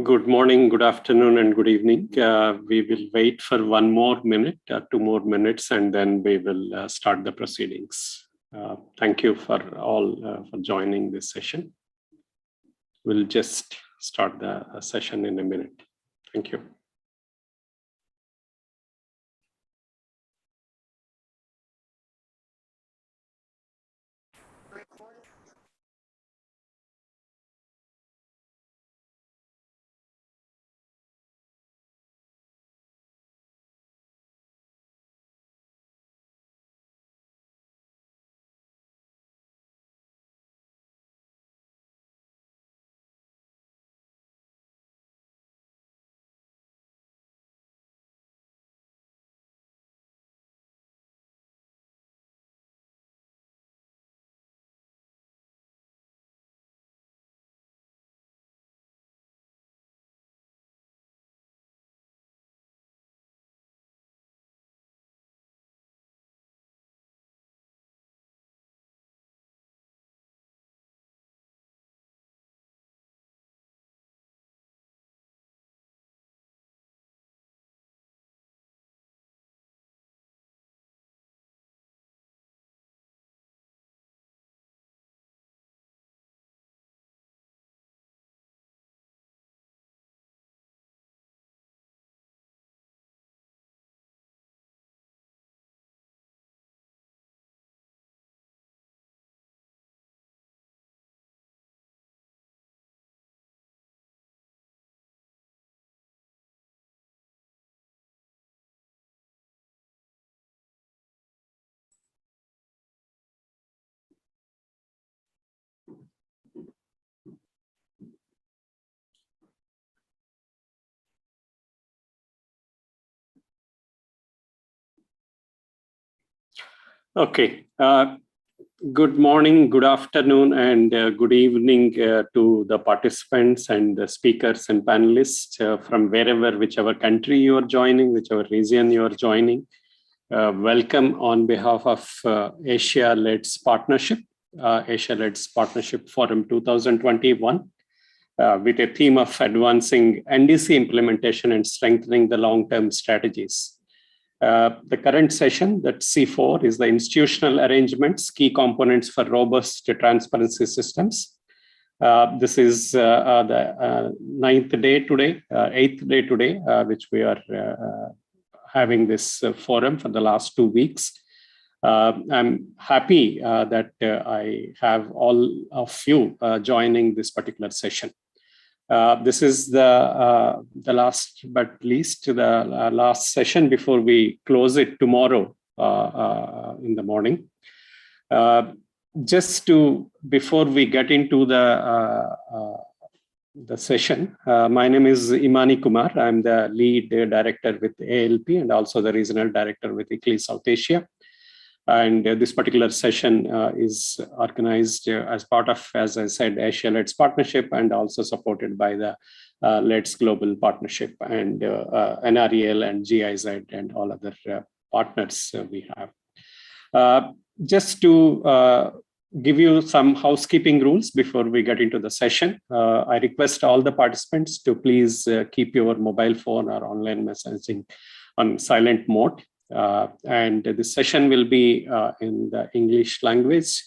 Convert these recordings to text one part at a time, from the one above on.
Good morning, good afternoon, and good evening. We will wait for 1 more minute, 2 more minutes, and then we will start the proceedings. Thank you for all for joining this session. We'll just start the session in a minute. Thank you. Okay. Good morning, good afternoon, and good evening to the participants and the speakers and panelists from whichever country you are joining, whichever region you are joining. Welcome on behalf of Asia-Leds Partnership, Asia-Leds Partnership Forum 2021, with a theme of advancing NDC implementation and strengthening the long-term strategies. The current session, that C4, is the institutional arrangements, key components for robust transparency systems. This is the 8th day today, which we are having this forum for the last 2 weeks. I'm happy that I have all of you joining this particular session. This is the last but least, the last session before we close it tomorrow in the morning. Before we get into the session, my name is Imani Kumar. I'm the lead director with ALP and also the regional director with ICLEI South Asia. And this particular session is organized as part of, as I said, Asia-Leds Partnership and also supported by the LEDS Global Partnership and NREL and GIZ and all other partners we have. Just to give you some housekeeping rules before we get into the session, I request all the participants to please keep your mobile phone or online messaging on silent mode. And this session will be in the English language,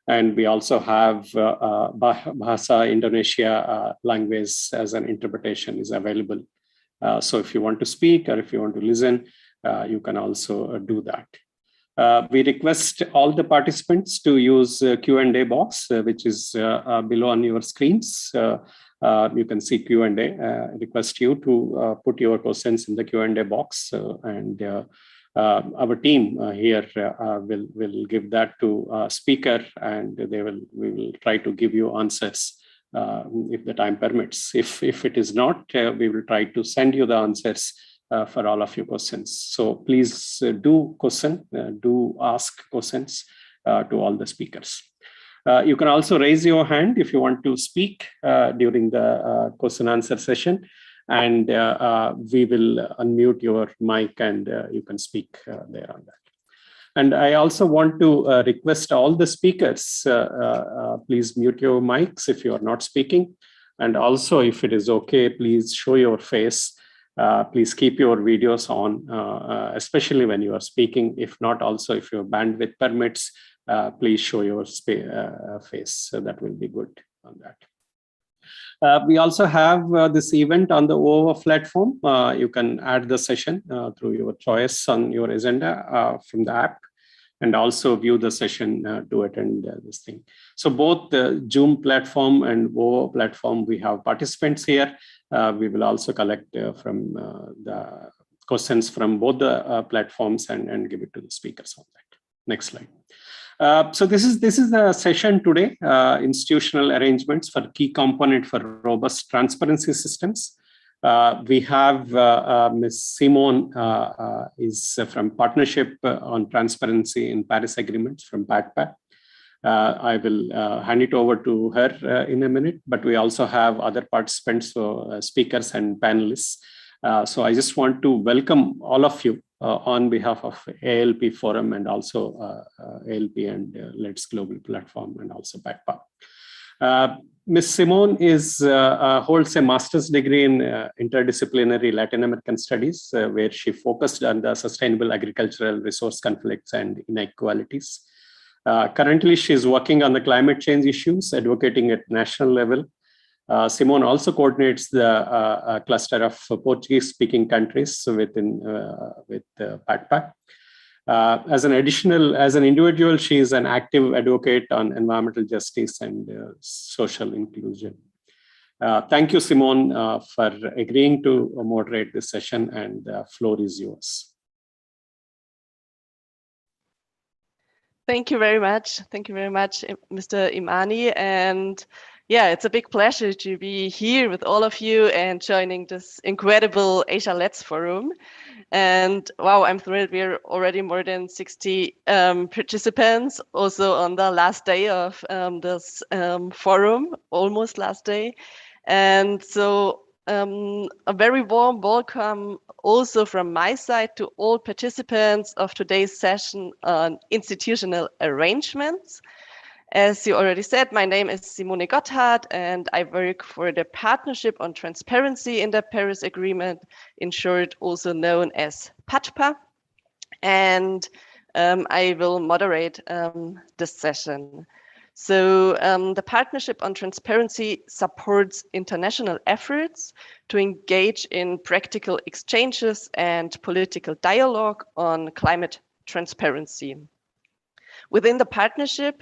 and we also have Bahasa Indonesia language as an interpretation is available. So if you want to speak or if you want to listen, you can also do that. We request all the participants to use Q&A box, which is below on your screens. You can see Q&A. Request you to put your questions in the Q&A box, and our team here will give that to speaker, and we will try to give you answers if the time permits. If it is not, we will try to send you the answers for all of your questions. So please do ask questions to all the speakers. You can also raise your hand if you want to speak during the question answer session, and we will unmute your mic and you can speak there on that. And I also want to request all the speakers, please mute your mics if you are not speaking. And also, if it is okay, please show your face. Please keep your videos on, especially when you are speaking. If not, also if your bandwidth permits, please show your face. So that will be good on that. We also have this event on the OOF platform. You can add the session through your choice on your agenda from the app, and also view the session to attend this thing. So both the Zoom platform and OOF platform, we have participants here. We will also collect from the questions from both the platforms and give it to the speakers on that. Next slide. So this is the session today, institutional arrangements for key component for robust transparency systems. We have Ms. Simone is from Partnership on Transparency in Paris Agreements from PATPA. I will hand it over to her in a minute, but we also have other participants, so speakers and panelists. So I just want to welcome all of you on behalf of ALP Forum and also ALP and Let's Global Platform and also PATPA. Ms. Simone holds a master's degree in interdisciplinary Latin American studies, where she focused on the sustainable agricultural resource conflicts and inequalities. Currently, she is working on the climate change issues, advocating at national level. Simone also coordinates the cluster of Portuguese-speaking countries with PATPA. As an individual, she is an active advocate on environmental justice and social inclusion. Thank you, Simone, for agreeing to moderate this session, and the floor is yours. Thank you very much. Thank you very much, Mr. Imani. And yeah, it's a big pleasure to be here with all of you and joining this incredible Asia Let's Forum. And wow, I'm thrilled. We're already more than 60 participants, also on the last day of this forum, almost last day. And so a very warm welcome also from my side to all participants of today's session on institutional arrangements. As you already said, my name is Simone Gotthard, and I work for the Partnership on Transparency in the Paris Agreement, in short, also known as PATPA. And I will moderate this session. So the Partnership on Transparency supports international efforts to engage in practical exchanges and political dialogue on climate transparency. Within the partnership,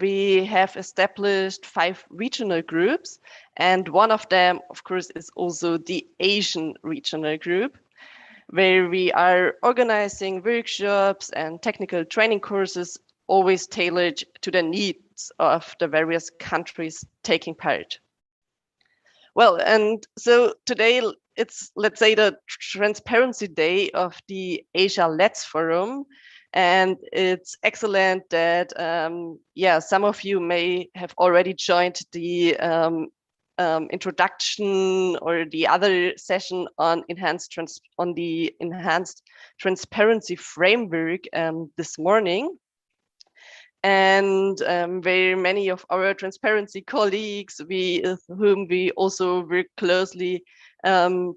we have established 5 regional groups, and one of them, of course, is also the Asian regional group, where we are organizing workshops and technical training courses, always tailored to the needs of the various countries taking part. Well, and so today it's, let's say, the Transparency Day of the Asia Let's Forum. And it's excellent that, some of you may have already joined the introduction or the other session on the enhanced transparency framework this morning. And very many of our transparency colleagues, with whom we also work closely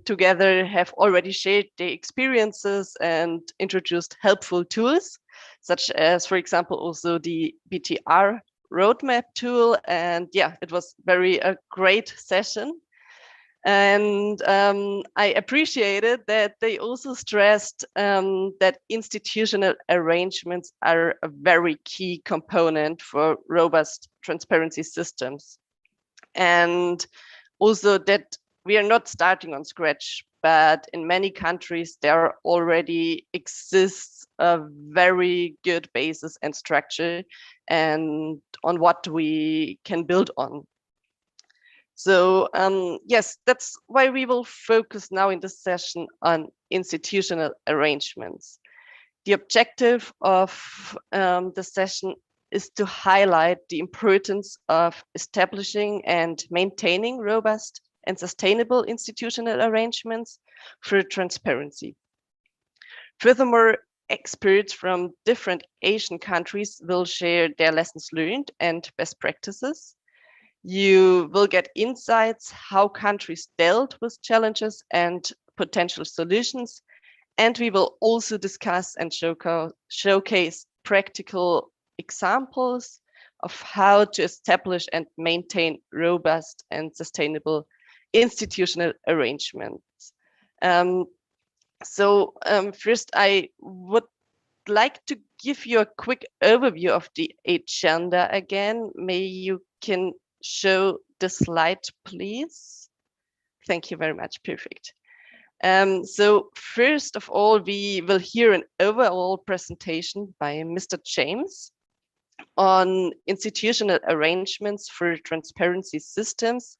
together, have already shared their experiences and introduced helpful tools, such as, for example, also the BTR roadmap tool. And yeah, it was a great session. And I appreciated that they also stressed that institutional arrangements are a very key component for robust transparency systems. And also that we are not starting on scratch, but in many countries, there already exists a very good basis and structure and on what we can build on. So yes, that's why we will focus now in this session on institutional arrangements. The objective of the session is to highlight the importance of establishing and maintaining robust and sustainable institutional arrangements for transparency. Furthermore, experts from different Asian countries will share their lessons learned and best practices. You will get insights how countries dealt with challenges and potential solutions. And we will also discuss and showcase practical examples of how to establish and maintain robust and sustainable institutional arrangements. First, I would like to give you a quick overview of the agenda again. May you can show the slide, please? Thank you very much. Perfect. So first of all, we will hear an overall presentation by Mr. James on institutional arrangements for transparency systems,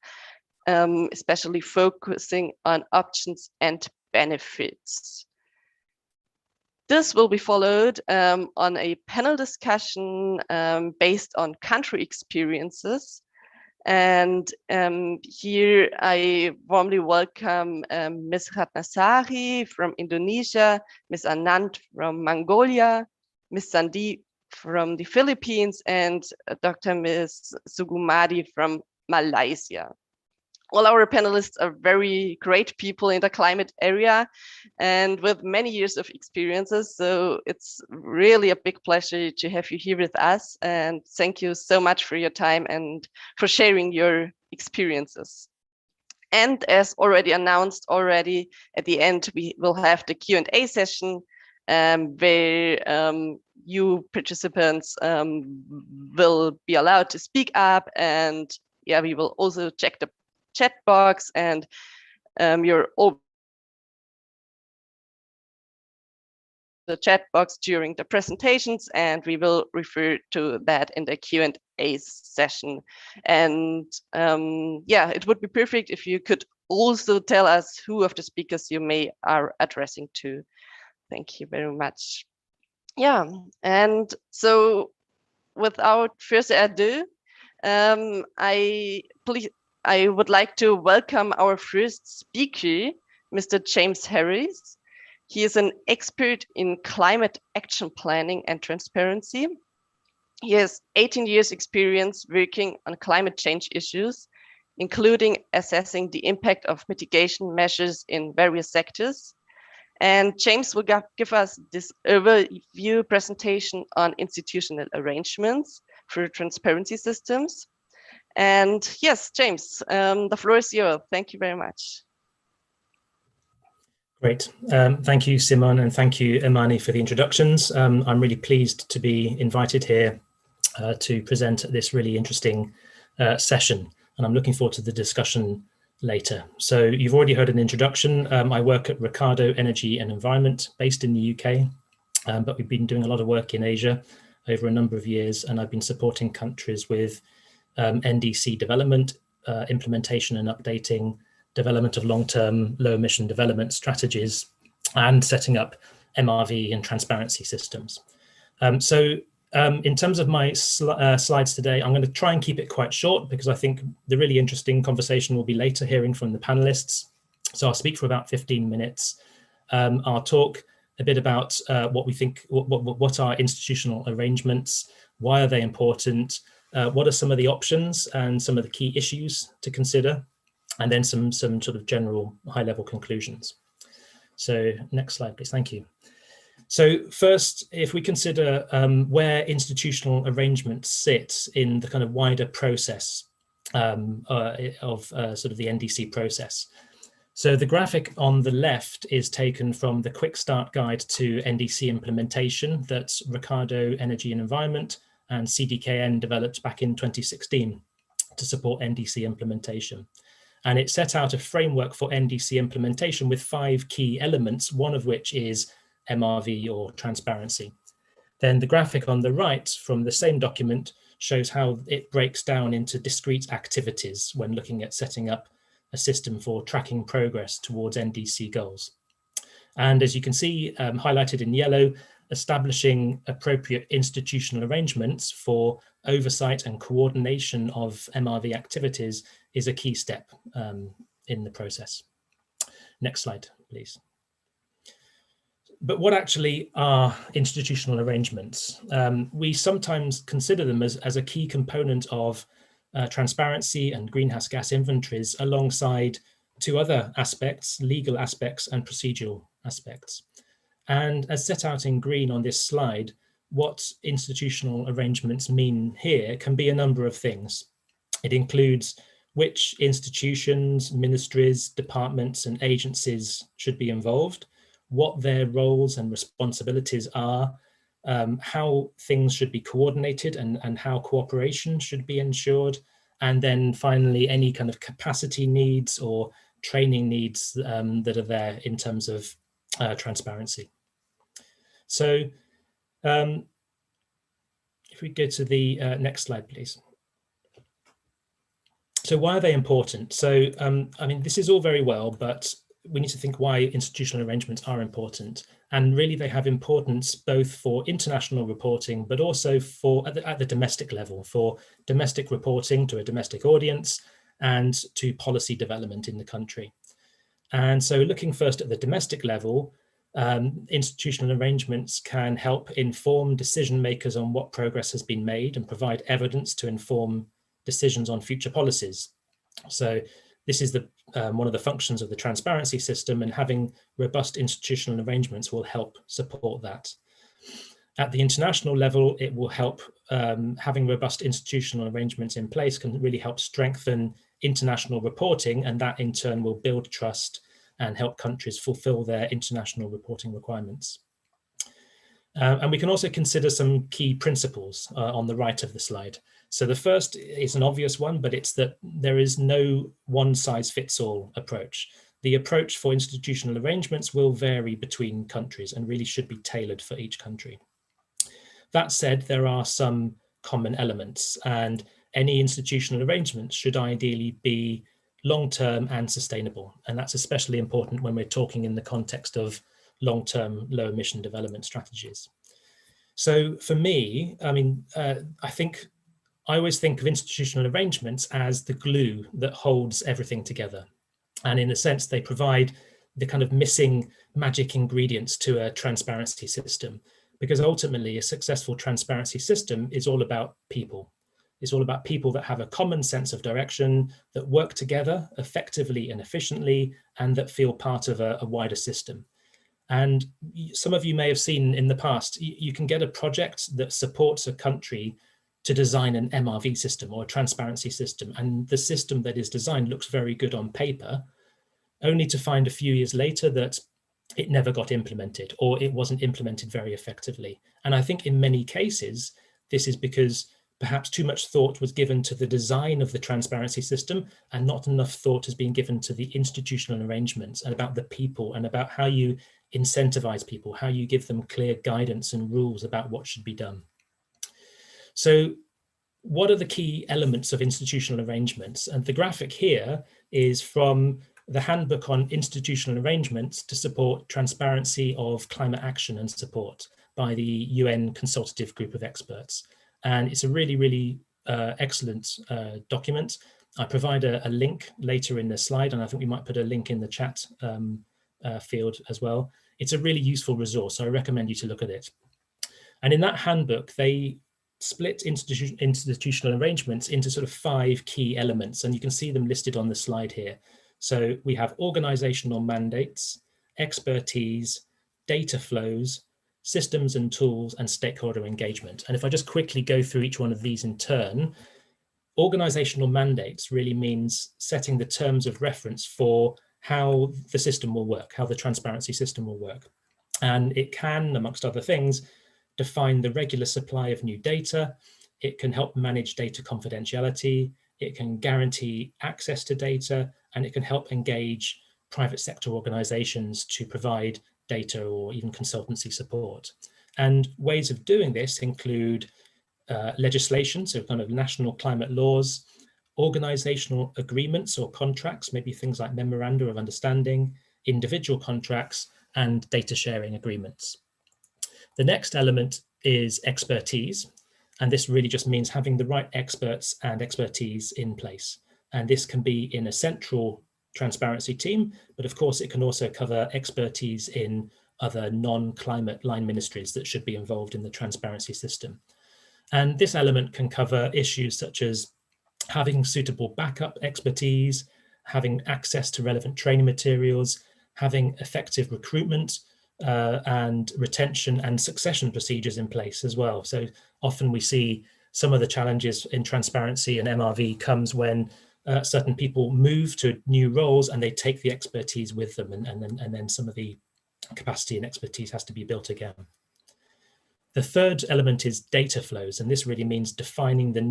especially focusing on options and benefits. This will be followed on a panel discussion based on country experiences. And here I warmly welcome Ms. Ratnasari from Indonesia, Ms. Anand from Mongolia, Ms. Sandi from the Philippines, and Dr. Ms. Sugumadi from Malaysia. All our panelists are very great people in the climate area and with many years of experiences. So it's really a big pleasure to have you here with us. And thank you so much for your time and for sharing your experiences. And as already announced at the end, we will have the Q&A session where you participants will be allowed to speak up. And yeah, we will also check the chat box, and you're all the chat box during the presentations, and we will refer to that in the Q&A session. And yeah, it would be perfect if you could also tell us who of the speakers you may are addressing to. Thank you very much. Yeah, and so without further ado, I would like to welcome our first speaker, Mr. James Harris. He is an expert in climate action planning and transparency. He has 18 years experience working on climate change issues, including assessing the impact of mitigation measures in various sectors. And James will give us this overview presentation on institutional arrangements for transparency systems. And yes, James, the floor is yours. Thank you very much. Great. Thank you, Simon, and thank you, Imani, for the introductions. I'm really pleased to be invited here to present this really interesting session, and I'm looking forward to the discussion later. So you've already heard an introduction. I work at Ricardo Energy and Environment based in the UK, but we've been doing a lot of work in Asia over a number of years, and I've been supporting countries with NDC development, implementation and updating, development of long-term low-emission development strategies, and setting up MRV and transparency systems. In terms of my slides today, I'm going to try and keep it quite short because I think the really interesting conversation will be later, hearing from the panelists. So I'll speak for about 15 minutes. I'll talk a bit about what we think, what are institutional arrangements, why are they important, what are some of the options and some of the key issues to consider, and then some sort of general high-level conclusions. So next slide, please. Thank you. So first, if we consider where institutional arrangements sit in the kind of wider process of sort of the NDC process. So the graphic on the left is taken from the Quick Start Guide to NDC implementation that Ricardo Energy and Environment and CDKN developed back in 2016 to support NDC implementation. And it set out a framework for NDC implementation with 5 key elements, one of which is MRV or transparency. Then the graphic on the right from the same document shows how it breaks down into discrete activities when looking at setting up a system for tracking progress towards NDC goals. And as you can see, highlighted in yellow, establishing appropriate institutional arrangements for oversight and coordination of MRV activities is a key step in the process. Next slide, please. But what actually are institutional arrangements? We sometimes consider them as a key component of transparency and greenhouse gas inventories alongside two other aspects, legal aspects and procedural aspects. And as set out in green on this slide, what institutional arrangements mean here can be a number of things. It includes which institutions, ministries, departments and agencies should be involved, what their roles and responsibilities are, how things should be coordinated and how cooperation should be ensured, and then finally any kind of capacity needs or training needs that are there in terms of transparency. So if we go to the next slide, please. So why are they important? So, I mean, this is all very well, but we need to think why institutional arrangements are important. And really they have importance both for international reporting, but also for at the domestic level, for domestic reporting to a domestic audience and to policy development in the country. And so looking first at the domestic level, institutional arrangements can help inform decision makers on what progress has been made and provide evidence to inform decisions on future policies. So this is one of the functions of the transparency system, and having robust institutional arrangements will help support that. At the international level, it will help, having robust institutional arrangements in place can really help strengthen international reporting, and that in turn will build trust and help countries fulfill their international reporting requirements. And we can also consider some key principles on the right of the slide. So the first is an obvious one, but it's that there is no one-size-fits-all approach. The approach for institutional arrangements will vary between countries and really should be tailored for each country. That said, there are some common elements, and any institutional arrangements should ideally be long-term and sustainable. And that's especially important when we're talking in the context of long-term low-emission development strategies. So for me, I mean, I always think of institutional arrangements as the glue that holds everything together. And in a sense, they provide the kind of missing magic ingredients to a transparency system, because ultimately a successful transparency system is all about people. It's all about people that have a common sense of direction, that work together effectively and efficiently, and that feel part of a wider system. And some of you may have seen in the past, you can get a project that supports a country to design an MRV system or a transparency system. And the system that is designed looks very good on paper, only to find a few years later that it never got implemented, or it wasn't implemented very effectively. And I think in many cases, this is because perhaps too much thought was given to the design of the transparency system and not enough thought has been given to the institutional arrangements and about the people and about how you incentivize people, how you give them clear guidance and rules about what should be done. So what are the key elements of institutional arrangements? And the graphic here is from the Handbook on Institutional Arrangements to Support Transparency of Climate Action and Support by the UN Consultative Group of Experts. And it's a really, really excellent document. I provide a link later in the slide, and I think we might put a link in the chat field as well. It's a really useful resource, so I recommend you to look at it. And in that handbook, they split institutional arrangements into sort of 5 key elements, and you can see them listed on the slide here. So we have organizational mandates, expertise, data flows, systems and tools, and stakeholder engagement. And if I just quickly go through each one of these in turn, organizational mandates really means setting the terms of reference for how the system will work, how the transparency system will work. And it can, amongst other things, define the regular supply of new data. It can help manage data confidentiality. It can guarantee access to data, and it can help engage private sector organizations to provide data or even consultancy support. And ways of doing this include legislation, so kind of national climate laws, organizational agreements or contracts, maybe things like memoranda of understanding, individual contracts, and data sharing agreements. The next element is expertise. And this really just means having the right experts and expertise in place. And this can be in a central transparency team, but of course it can also cover expertise in other non-climate line ministries that should be involved in the transparency system. And this element can cover issues such as having suitable backup expertise, having access to relevant training materials, having effective recruitment and retention and succession procedures in place as well. So often we see some of the challenges in transparency and MRV comes when certain people move to new roles and they take the expertise with them, and then some of the capacity and expertise has to be built again. The third element is data flows, and this really means defining the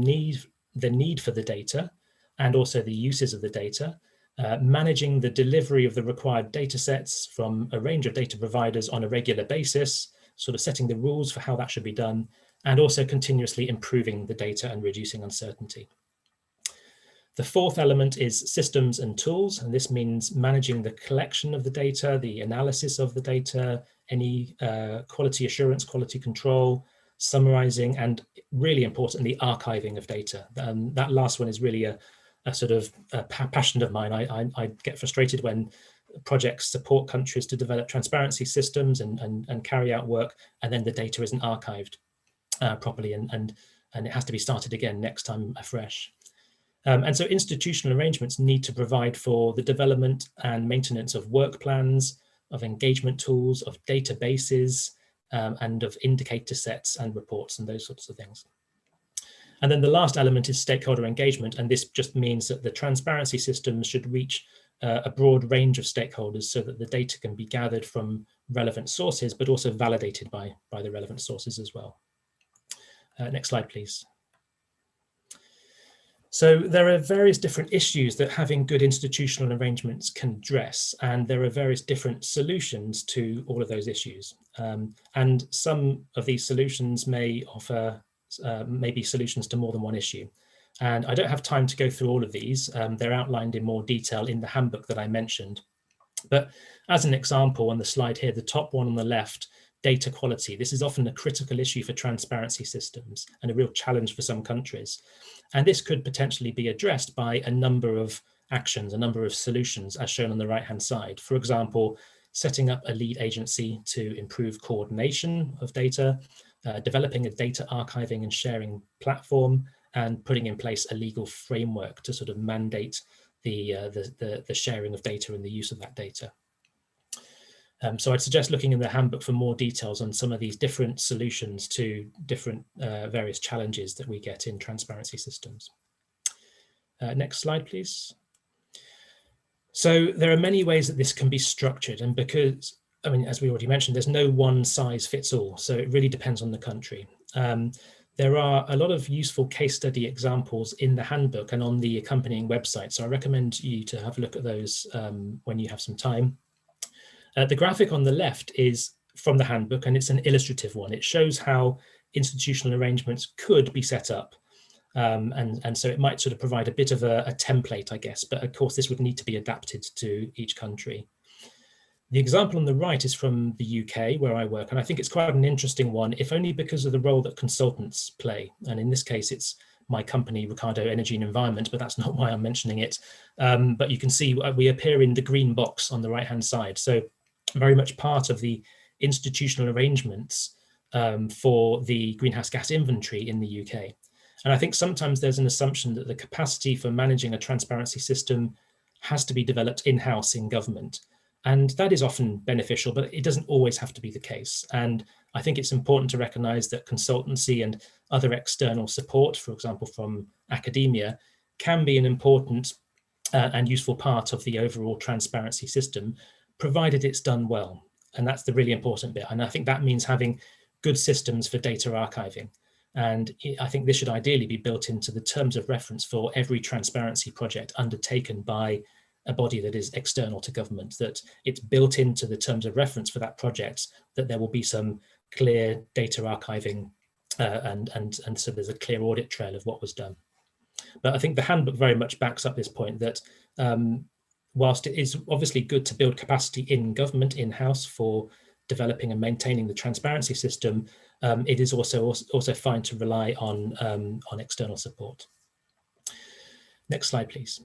need for the data and also the uses of the data, managing the delivery of the required data sets from a range of data providers on a regular basis, sort of setting the rules for how that should be done, and also continuously improving the data and reducing uncertainty. The fourth element is systems and tools, and this means managing the collection of the data, the analysis of the data, any quality assurance, quality control, summarizing, and really importantly, archiving of data. That last one is really a sort of a passion of mine. I get frustrated when projects support countries to develop transparency systems and carry out work, and then the data isn't archived properly, and it has to be started again next time afresh. And so institutional arrangements need to provide for the development and maintenance of work plans, of engagement tools, of databases, and of indicator sets and reports and those sorts of things. And then the last element is stakeholder engagement. And this just means that the transparency systems should reach a broad range of stakeholders so that the data can be gathered from relevant sources, but also validated by the relevant sources as well. Next slide, please. So there are various different issues that having good institutional arrangements can address, and there are various different solutions to all of those issues. And some of these solutions may offer maybe solutions to more than one issue. And I don't have time to go through all of these. They're outlined in more detail in the handbook that I mentioned. But as an example on the slide here, the top one on the left, data quality. This is often a critical issue for transparency systems and a real challenge for some countries. And this could potentially be addressed by a number of actions, a number of solutions as shown on the right-hand side. For example, setting up a lead agency to improve coordination of data, developing a data archiving and sharing platform, and putting in place a legal framework to sort of mandate the sharing of data and the use of that data. So I'd suggest looking in the handbook for more details on some of these different solutions to different various challenges that we get in transparency systems. Next slide, please. So there are many ways that this can be structured, and because, I mean, as we already mentioned, there's no one size fits all, so it really depends on the country. There are a lot of useful case study examples in the handbook and on the accompanying website, so I recommend you to have a look at those when you have some time. The graphic on the left is from the handbook, and it's an illustrative one. It shows how institutional arrangements could be set up. And so it might sort of provide a bit of a template, I guess, but of course this would need to be adapted to each country. The example on the right is from the UK where I work, and I think it's quite an interesting one, if only because of the role that consultants play. And in this case, it's my company, Ricardo Energy and Environment, but that's not why I'm mentioning it. But you can see we appear in the green box on the right-hand side. So very much part of the institutional arrangements for the greenhouse gas inventory in the UK. And I think sometimes there's an assumption that the capacity for managing a transparency system has to be developed in-house in government. And that is often beneficial, but it doesn't always have to be the case. And I think it's important to recognize that consultancy and other external support, for example, from academia, can be an important and useful part of the overall transparency system, provided it's done well. And that's the really important bit. And I think that means having good systems for data archiving. And I think this should ideally be built into the terms of reference for every transparency project undertaken by a body that is external to government, that it's built into the terms of reference for that project, that there will be some clear data archiving and so there's a clear audit trail of what was done. But I think the handbook very much backs up this point that whilst it is obviously good to build capacity in government in-house for developing and maintaining the transparency system, it is also fine to rely on external support. Next slide, please.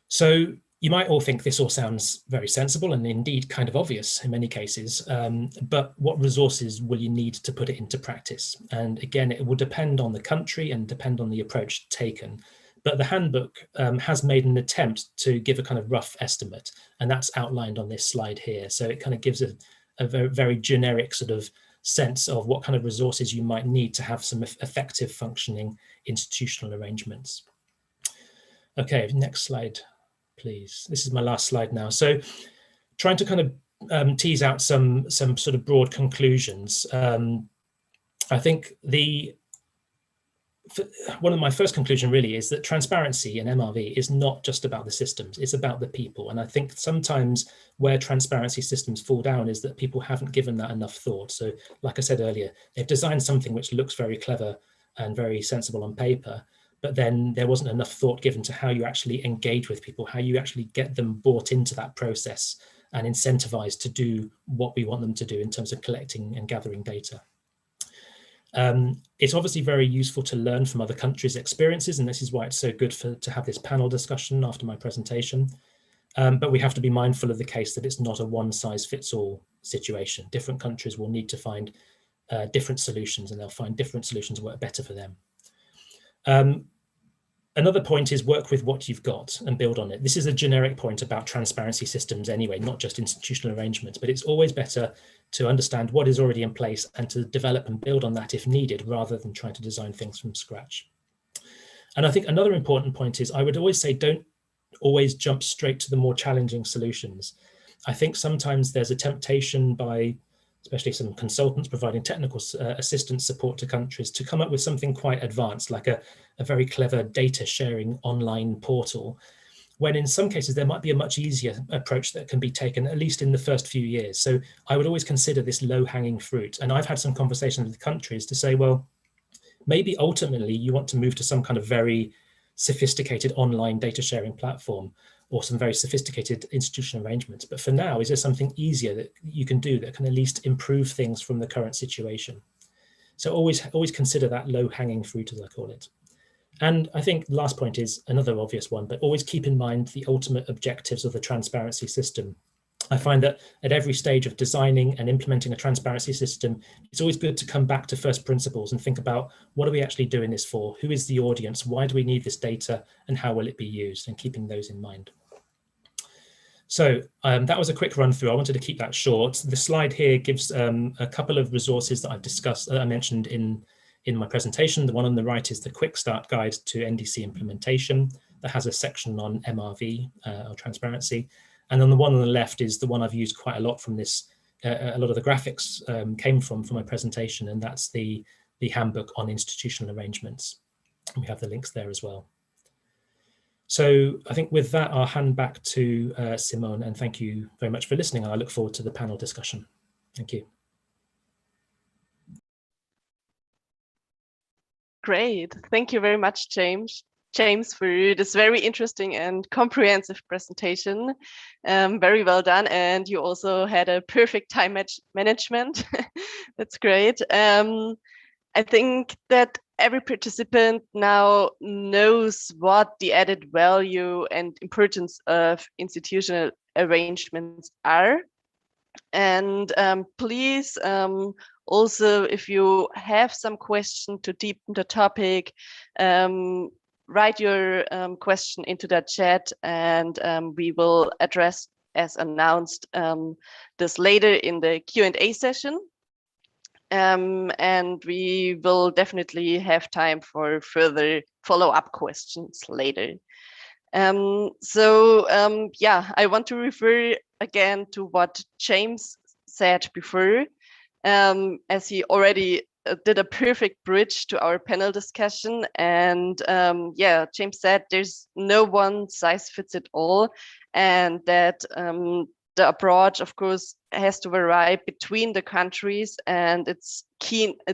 So you might all think this all sounds very sensible and indeed kind of obvious in many cases, but what resources will you need to put it into practice? And again, it will depend on the country and depend on the approach taken. But the handbook has made an attempt to give a kind of rough estimate, and that's outlined on this slide here. So it kind of gives a very, very generic sort of sense of what kind of resources you might need to have some effective functioning institutional arrangements. Okay, next slide, please. This is my last slide now. So trying to kind of tease out some sort of broad conclusions. I think one of my first conclusion really is that transparency in MRV is not just about the systems, it's about the people. And I think sometimes where transparency systems fall down is that people haven't given that enough thought. So like I said earlier, they've designed something which looks very clever and very sensible on paper, but then there wasn't enough thought given to how you actually engage with people, how you actually get them bought into that process and incentivized to do what we want them to do in terms of collecting and gathering data. It's obviously very useful to learn from other countries' experiences, and this is why it's so good to have this panel discussion after my presentation. But we have to be mindful of the case that it's not a one-size-fits-all situation. Different countries will need to find different solutions, and they'll find different solutions work better for them. Another point is work with what you've got and build on it. This is a generic point about transparency systems anyway, not just institutional arrangements, but it's always better to understand what is already in place and to develop and build on that if needed, rather than trying to design things from scratch. And I think another important point is I would always say, don't always jump straight to the more challenging solutions. I think sometimes there's a temptation by especially some consultants providing technical assistance support to countries to come up with something quite advanced, like a very clever data sharing online portal, when in some cases there might be a much easier approach that can be taken, at least in the first few years. So I would always consider this low-hanging fruit. And I've had some conversations with countries to say, well, maybe ultimately you want to move to some kind of very sophisticated online data sharing platform or some very sophisticated institutional arrangements. But for now, is there something easier that you can do that can at least improve things from the current situation? So always consider that low-hanging fruit, as I call it. And I think the last point is another obvious one, but always keep in mind the ultimate objectives of the transparency system. I find that at every stage of designing and implementing a transparency system, it's always good to come back to first principles and think about what are we actually doing this for? Who is the audience? Why do we need this data? And how will it be used? And keeping those in mind. So that was a quick run through. I wanted to keep that short. The slide here gives a couple of resources that I've discussed, I mentioned in my presentation. The one on the right is the Quick Start Guide to NDC Implementation that has a section on MRV or transparency. And then the one on the left is the one I've used quite a lot from this. A lot of the graphics came from my presentation, and that's the handbook on institutional arrangements. We have the links there as well. So I think with that, I'll hand back to Simone, and thank you very much for listening. I look forward to the panel discussion. Thank you. Great. Thank you very much, James, for this very interesting and comprehensive presentation. Very well done. And you also had a perfect time management. That's great. I think that every participant now knows what the added value and importance of institutional arrangements are. And please, also, if you have some question to deepen the topic, write your question into the chat, and we will address, as announced, this later in the Q&A session. And we will definitely have time for further follow-up questions later. Yeah, I want to refer again to what James said before, as he already did a perfect bridge to our panel discussion. And yeah, James said there's no one size fits it all, and that the approach, of course, has to vary between the countries, and it's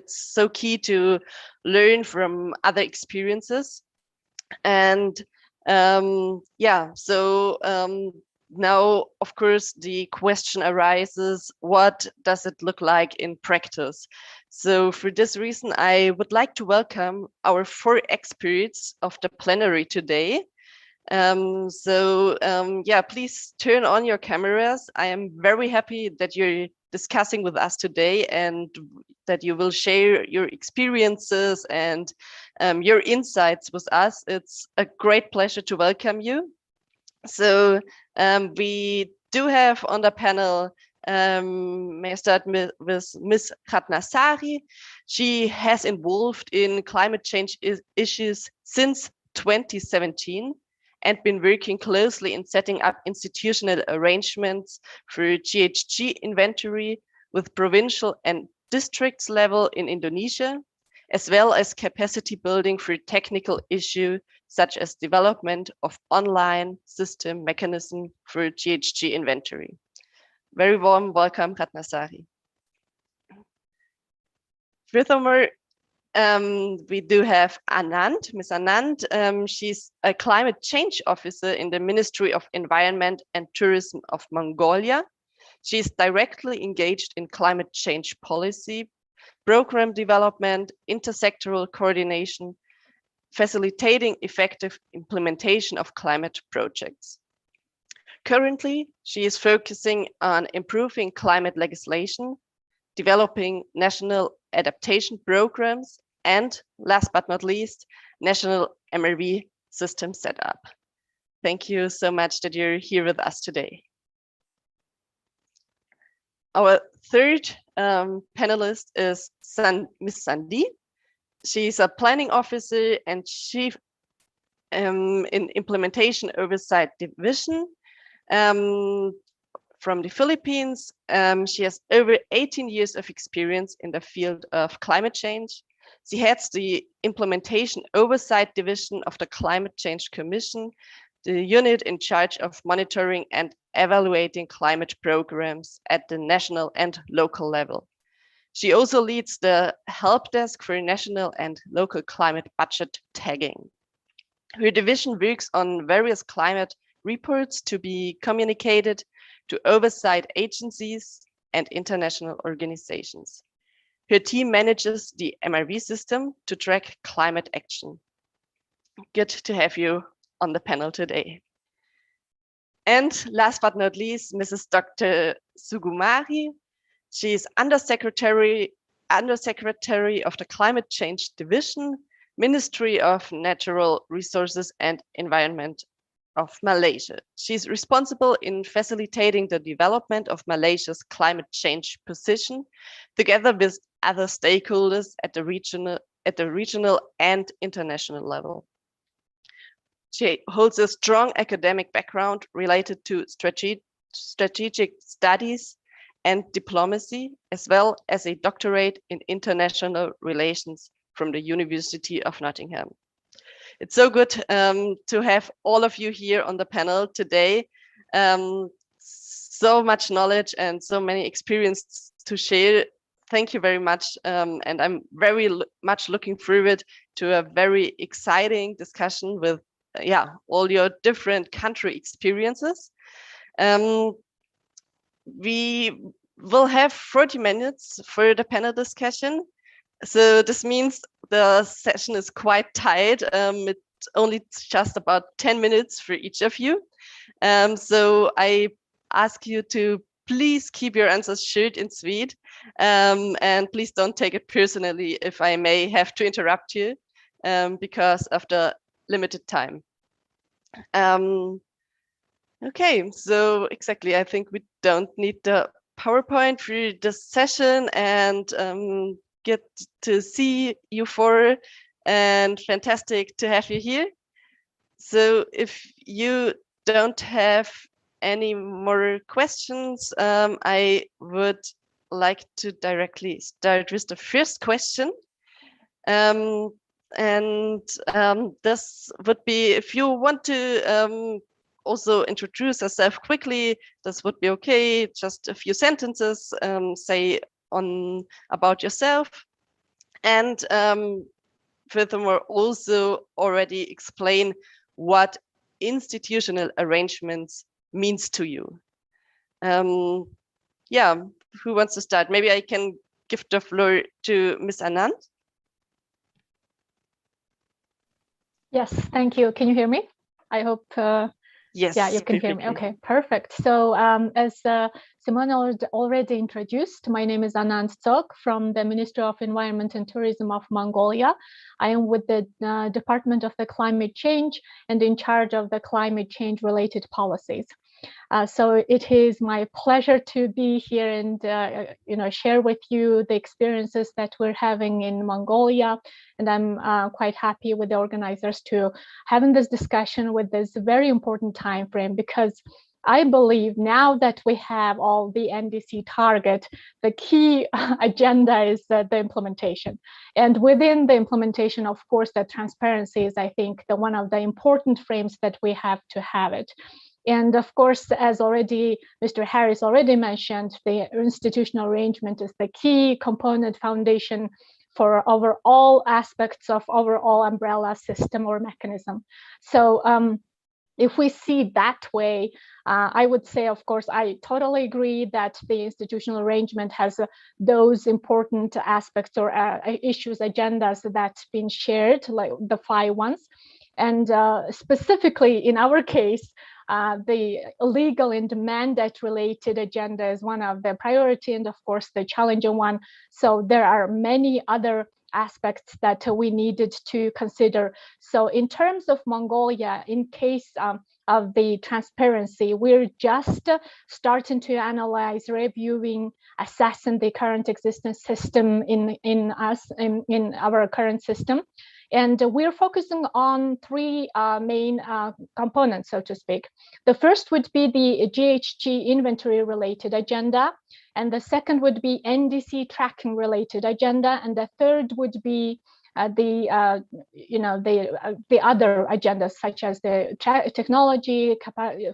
so key to learn from other experiences. And yeah, so now, of course, the question arises, what does it look like in practice? So for this reason, I would like to welcome our 4 experts of the plenary today. Yeah, please turn on your cameras. I am very happy that you're discussing with us today and that you will share your experiences and your insights with us. It's a great pleasure to welcome you. So we do have on the panel, may I start with Ms. Ratnasari. She has involved in climate change issues since 2017 and been working closely in setting up institutional arrangements for GHG inventory with provincial and districts level in Indonesia, as well as capacity building for technical issues such as development of online system mechanism for GHG inventory. Very warm welcome, Ratnasari. Furthermore, we do have Anand, Ms. Anand. She's a climate change officer in the Ministry of Environment and Tourism of Mongolia. She's directly engaged in climate change policy, program development, intersectoral coordination, facilitating effective implementation of climate projects. Currently, she is focusing on improving climate legislation, developing national adaptation programs, and last but not least, national MRV system setup. Thank you so much that you're here with us today. Our third panelist is Ms. Sandi. She's a planning officer and chief in implementation oversight division from the Philippines. She has over 18 years of experience in the field of climate change. She heads the implementation oversight division of the Climate Change Commission, the unit in charge of monitoring and evaluating climate programs at the national and local level. She also leads the help desk for national and local climate budget tagging. Her division works on various climate reports to be communicated to oversight agencies and international organizations. Her team manages the MRV system to track climate action. Good to have you on the panel today. And last but not least, Mrs. Dr. Sugumari. She is Undersecretary of the Climate Change Division, Ministry of Natural Resources and Environment of Malaysia. She's responsible in facilitating the development of Malaysia's climate change position, together with other stakeholders at the regional and international level. She holds a strong academic background related to strategic studies and diplomacy, as well as a doctorate in international relations from the University of Nottingham. It's so good to have all of you here on the panel today. So much knowledge and so many experiences to share. Thank you very much. And I'm very much looking forward to a very exciting discussion with all your different country experiences. We will have 40 minutes for the panel discussion. So this means the session is quite tight. It's only just about 10 minutes for each of you. So I ask you to please keep your answers short and sweet. And please don't take it personally if I may have to interrupt you because of the limited time. Okay, so exactly, I think we don't need the PowerPoint for this session, and get to see you for, and fantastic to have you here. So if you don't have any more questions, I would like to directly start with the first question. This would be, if you want to also introduce yourself quickly, this would be okay. Just a few sentences, say about yourself, and furthermore also already explain what institutional arrangements means to you. Yeah, who wants to start? Maybe I can give the floor to Ms. Anand. Yes, thank you. Can you hear me? I hope. Yes. Yeah, you can hear me. Okay, perfect. So as Simone already introduced, my name is Anand Tsok from the Ministry of Environment and Tourism of Mongolia. I am with the Department of the Climate Change and in charge of the climate change related policies. So it is my pleasure to be here and share with you the experiences that we're having in Mongolia. And I'm quite happy with the organizers to having this discussion with this very important time frame, because I believe now that we have all the NDC target, the key agenda is the implementation. And within the implementation, of course, the transparency is, I think, one of the important frames that we have to have it. And of course, as Mr. Harris already mentioned, the institutional arrangement is the key component foundation for overall aspects of overall umbrella system or mechanism. So if we see that way, I would say, of course, I totally agree that the institutional arrangement has those important aspects or issues, agendas that's been shared, like the 5 ones. And specifically in our case, the legal and mandate-related agenda is one of the priority and, of course, the challenging one. So there are many other aspects that we needed to consider. So in terms of Mongolia, in case of the transparency, we're just starting to analyze, reviewing, assessing the current existing system in our current system. And we're focusing on 3 main components, so to speak. The first would be the GHG inventory related agenda. And the second would be NDC tracking related agenda. And the third would be the other agendas, such as the technology,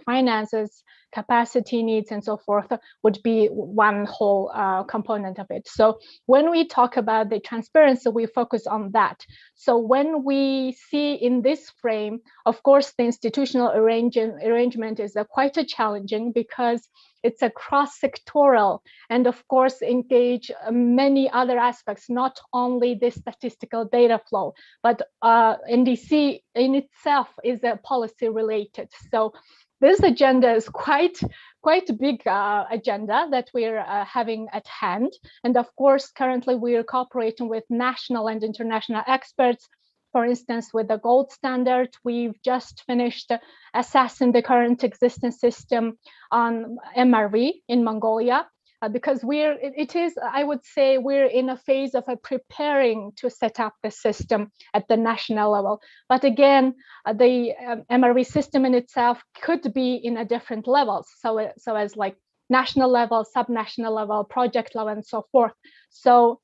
finances, capacity needs, and so forth, would be one whole component of it. So when we talk about the transparency, we focus on that. So when we see in this frame, of course, the institutional arrangement is quite challenging, because it's a cross-sectoral and, of course, engage many other aspects, not only the statistical data flow, but NDC in itself is policy related. So this agenda is quite a big agenda that we're having at hand. And of course, currently we are cooperating with national and international experts. For instance, with the gold standard, we've just finished assessing the current existing system on MRV in Mongolia, because I would say we're in a phase of preparing to set up the system at the national level. But again, the MRV system in itself could be in a different levels. So as like national level, subnational level, project level, and so forth. So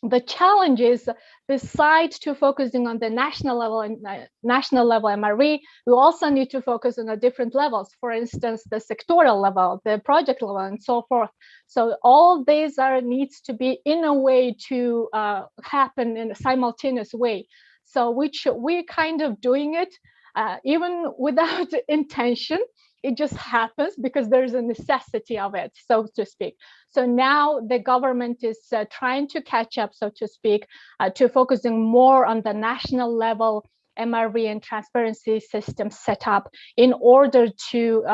the challenge is, besides to focusing on the national level and national level MRV, we also need to focus on the different levels. For instance, the sectoral level, the project level, and so forth. So all these needs to be in a way to happen in a simultaneous way. So which we're kind of doing it even without intention. It just happens because there's a necessity of it, so to speak. So now the government is trying to catch up, so to speak, to focusing more on the national level MRV and transparency system setup in order to,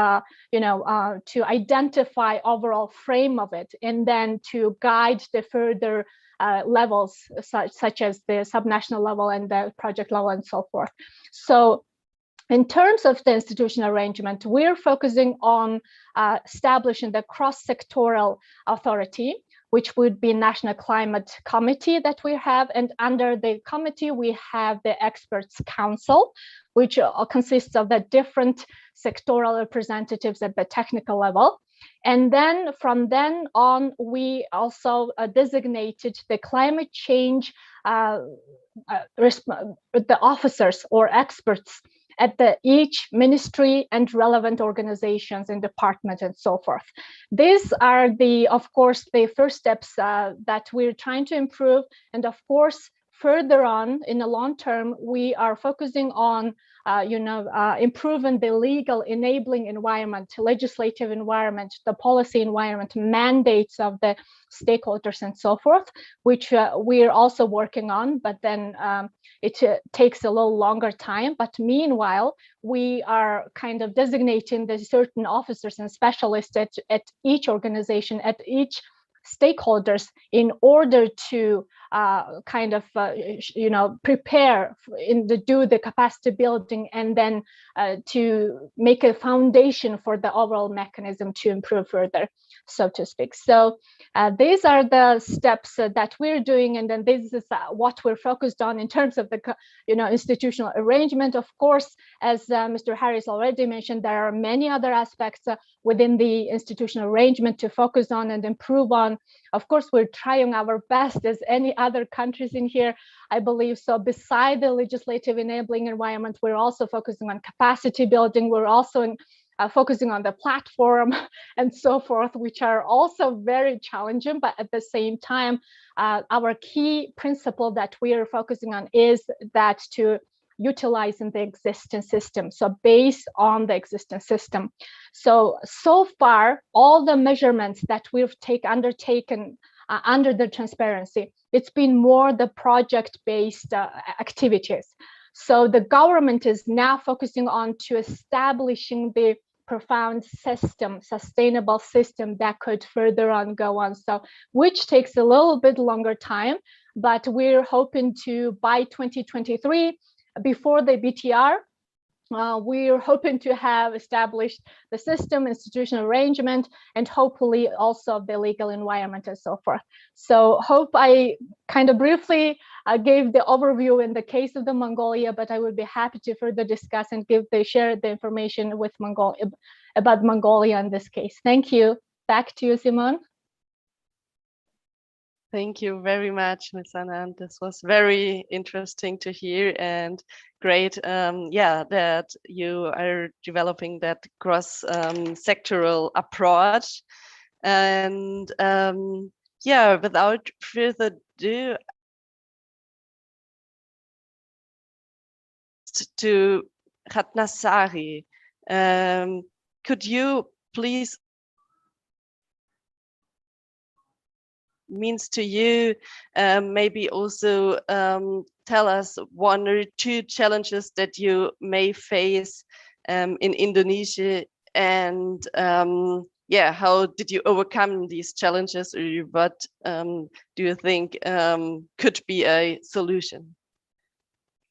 to identify overall frame of it, and then to guide the further levels, such as the subnational level and the project level and so forth. So in terms of the institutional arrangement, we're focusing on establishing the cross-sectoral authority, which would be National Climate Committee that we have. And under the committee, we have the Experts Council, which consists of the different sectoral representatives at the technical level. And then from then on, we also designated the climate change, the officers or experts at each ministry and relevant organizations and departments and so forth. These are of course, the first steps that we're trying to improve. And of course, further on in the long term, we are focusing on improving the legal enabling environment, legislative environment, the policy environment, mandates of the stakeholders and so forth, which we're also working on, but then it takes a little longer time. But meanwhile, we are kind of designating the certain officers and specialists at each organization, at each stakeholders, in order to prepare do the capacity building, and then to make a foundation for the overall mechanism to improve further, so to speak. So these are the steps that we're doing, and then this is what we're focused on in terms of the institutional arrangement. Of course, as Mr. Harris already mentioned, there are many other aspects within the institutional arrangement to focus on and improve on. Of course, we're trying our best, as any other countries in here, I believe. So beside the legislative enabling environment, we're also focusing on capacity building. We're also focusing on the platform and so forth, which are also very challenging. But at the same time, our key principle that we are focusing on is that to utilizing the existing system, so based on the existing system. So far, all the measurements that we've undertaken under the transparency, it's been more the project-based activities. So the government is now focusing on to establishing the profound system, sustainable system that could further on go on. So which takes a little bit longer time, but we're hoping to, by 2023, before the BTR, we're hoping to have established the system, institutional arrangement, and hopefully also the legal environment and so forth. So hope I kind of briefly gave the overview in the case of the Mongolia, but I would be happy to further discuss and share the information with about Mongolia in this case. Thank you. Back to you, Simon. Thank you very much, Ms. Anand. This was very interesting to hear, and great, that you are developing that cross-sectoral approach. And without further ado, to Ratnasari, could you please means to you, maybe also tell us one or two challenges that you may face in Indonesia, and how did you overcome these challenges, or what do you think could be a solution?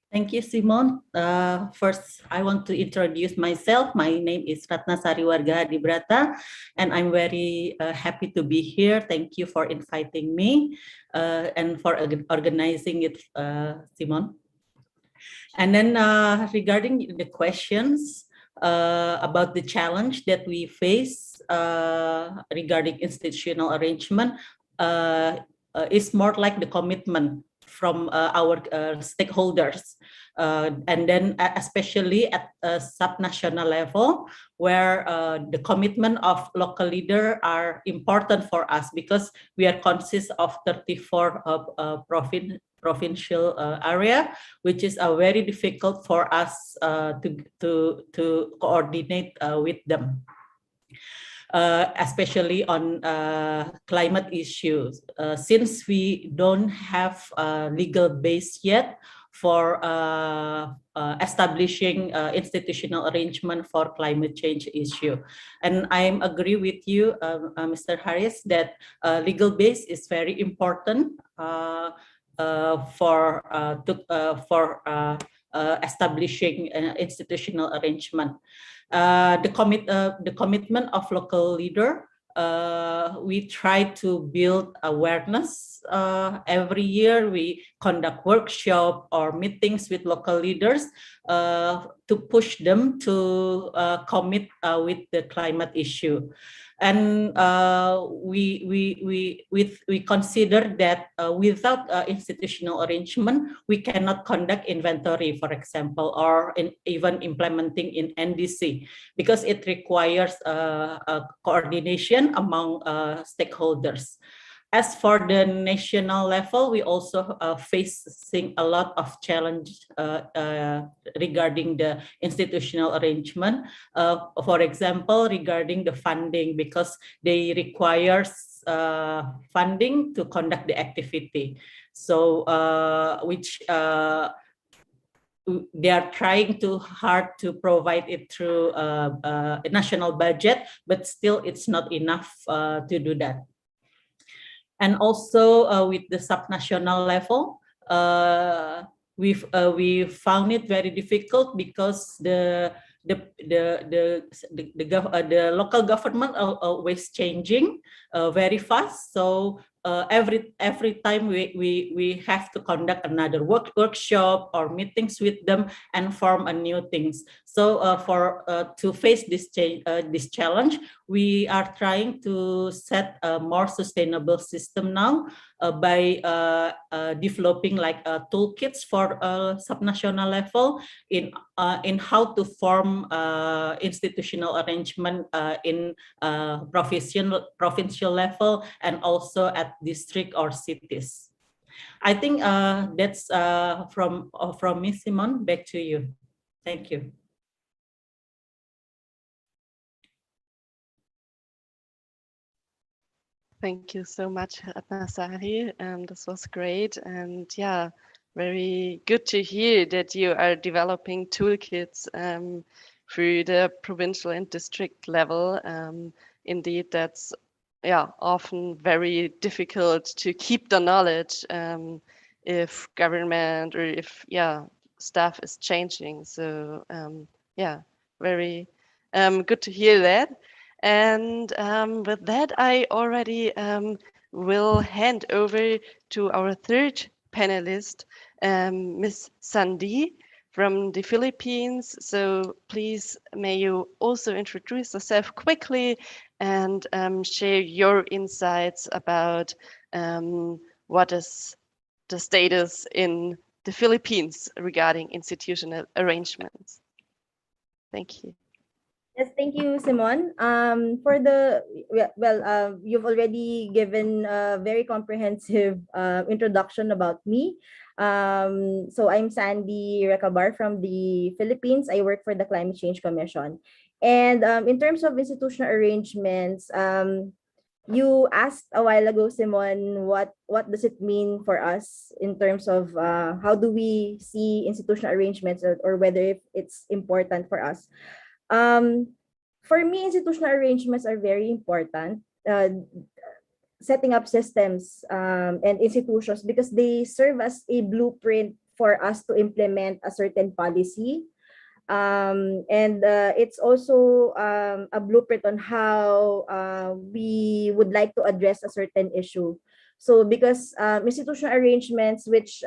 Thank you, Simon. First, I want to introduce myself. My name is Ratnasari Warga Hadibrata, and I'm very happy to be here. Thank you for inviting me and for organizing it, Simon. And then regarding the questions about the challenge that we face regarding institutional arrangement, is more like the commitment from our stakeholders, and then especially at a subnational level, where the commitment of local leaders are important for us, because we are consist of 34 provincial area, which is very difficult for us to coordinate with them. Especially on climate issues, since we don't have a legal base yet for establishing institutional arrangement for climate change issue. And I agree with you, Mr. Harris, that legal base is very important for establishing an institutional arrangement. The commitment of local leader, we try to build awareness. Every year we conduct workshop or meetings with local leaders to push them to commit with the climate issue. And we consider that without institutional arrangement, we cannot conduct inventory, for example, or even implementing in NDC, because it requires coordination among stakeholders. As for the national level, we also facing a lot of challenge regarding the institutional arrangement. For example, regarding the funding, because they require funding to conduct the activity. So which they are trying too hard to provide it through a national budget, but still it's not enough to do that. And also with the subnational level, we found it very difficult because the local government are always changing very fast. So every time we have to conduct another workshop or meetings with them and form a new things. So to face this challenge, we are trying to set a more sustainable system now by developing like toolkits for subnational level in how to form institutional arrangement in provincial level and also at district or cities. I think that's from me, Simon. Back to you. Thank you. Thank you so much, Ratnasari. This was great. And yeah, very good to hear that you are developing toolkits through the provincial and district level. Indeed, that's often very difficult to keep the knowledge if government or if stuff is changing. So very good to hear that. And with that, I already will hand over to our third panelist, Ms. Sandy from the Philippines. So please, may you also introduce yourself quickly and share your insights about what is the status in the Philippines regarding institutional arrangements. Thank you. Yes, thank you, Simon. You've already given a very comprehensive introduction about me. So I'm Sandy Recabar from the Philippines. I work for the Climate Change Commission. And in terms of institutional arrangements, you asked a while ago, Simon, what does it mean for us in terms of how do we see institutional arrangements or whether it's important for us. For me, institutional arrangements are very important. Setting up systems and institutions because they serve as a blueprint for us to implement a certain policy. It's also a blueprint on how we would like to address a certain issue. So because institutional arrangements, which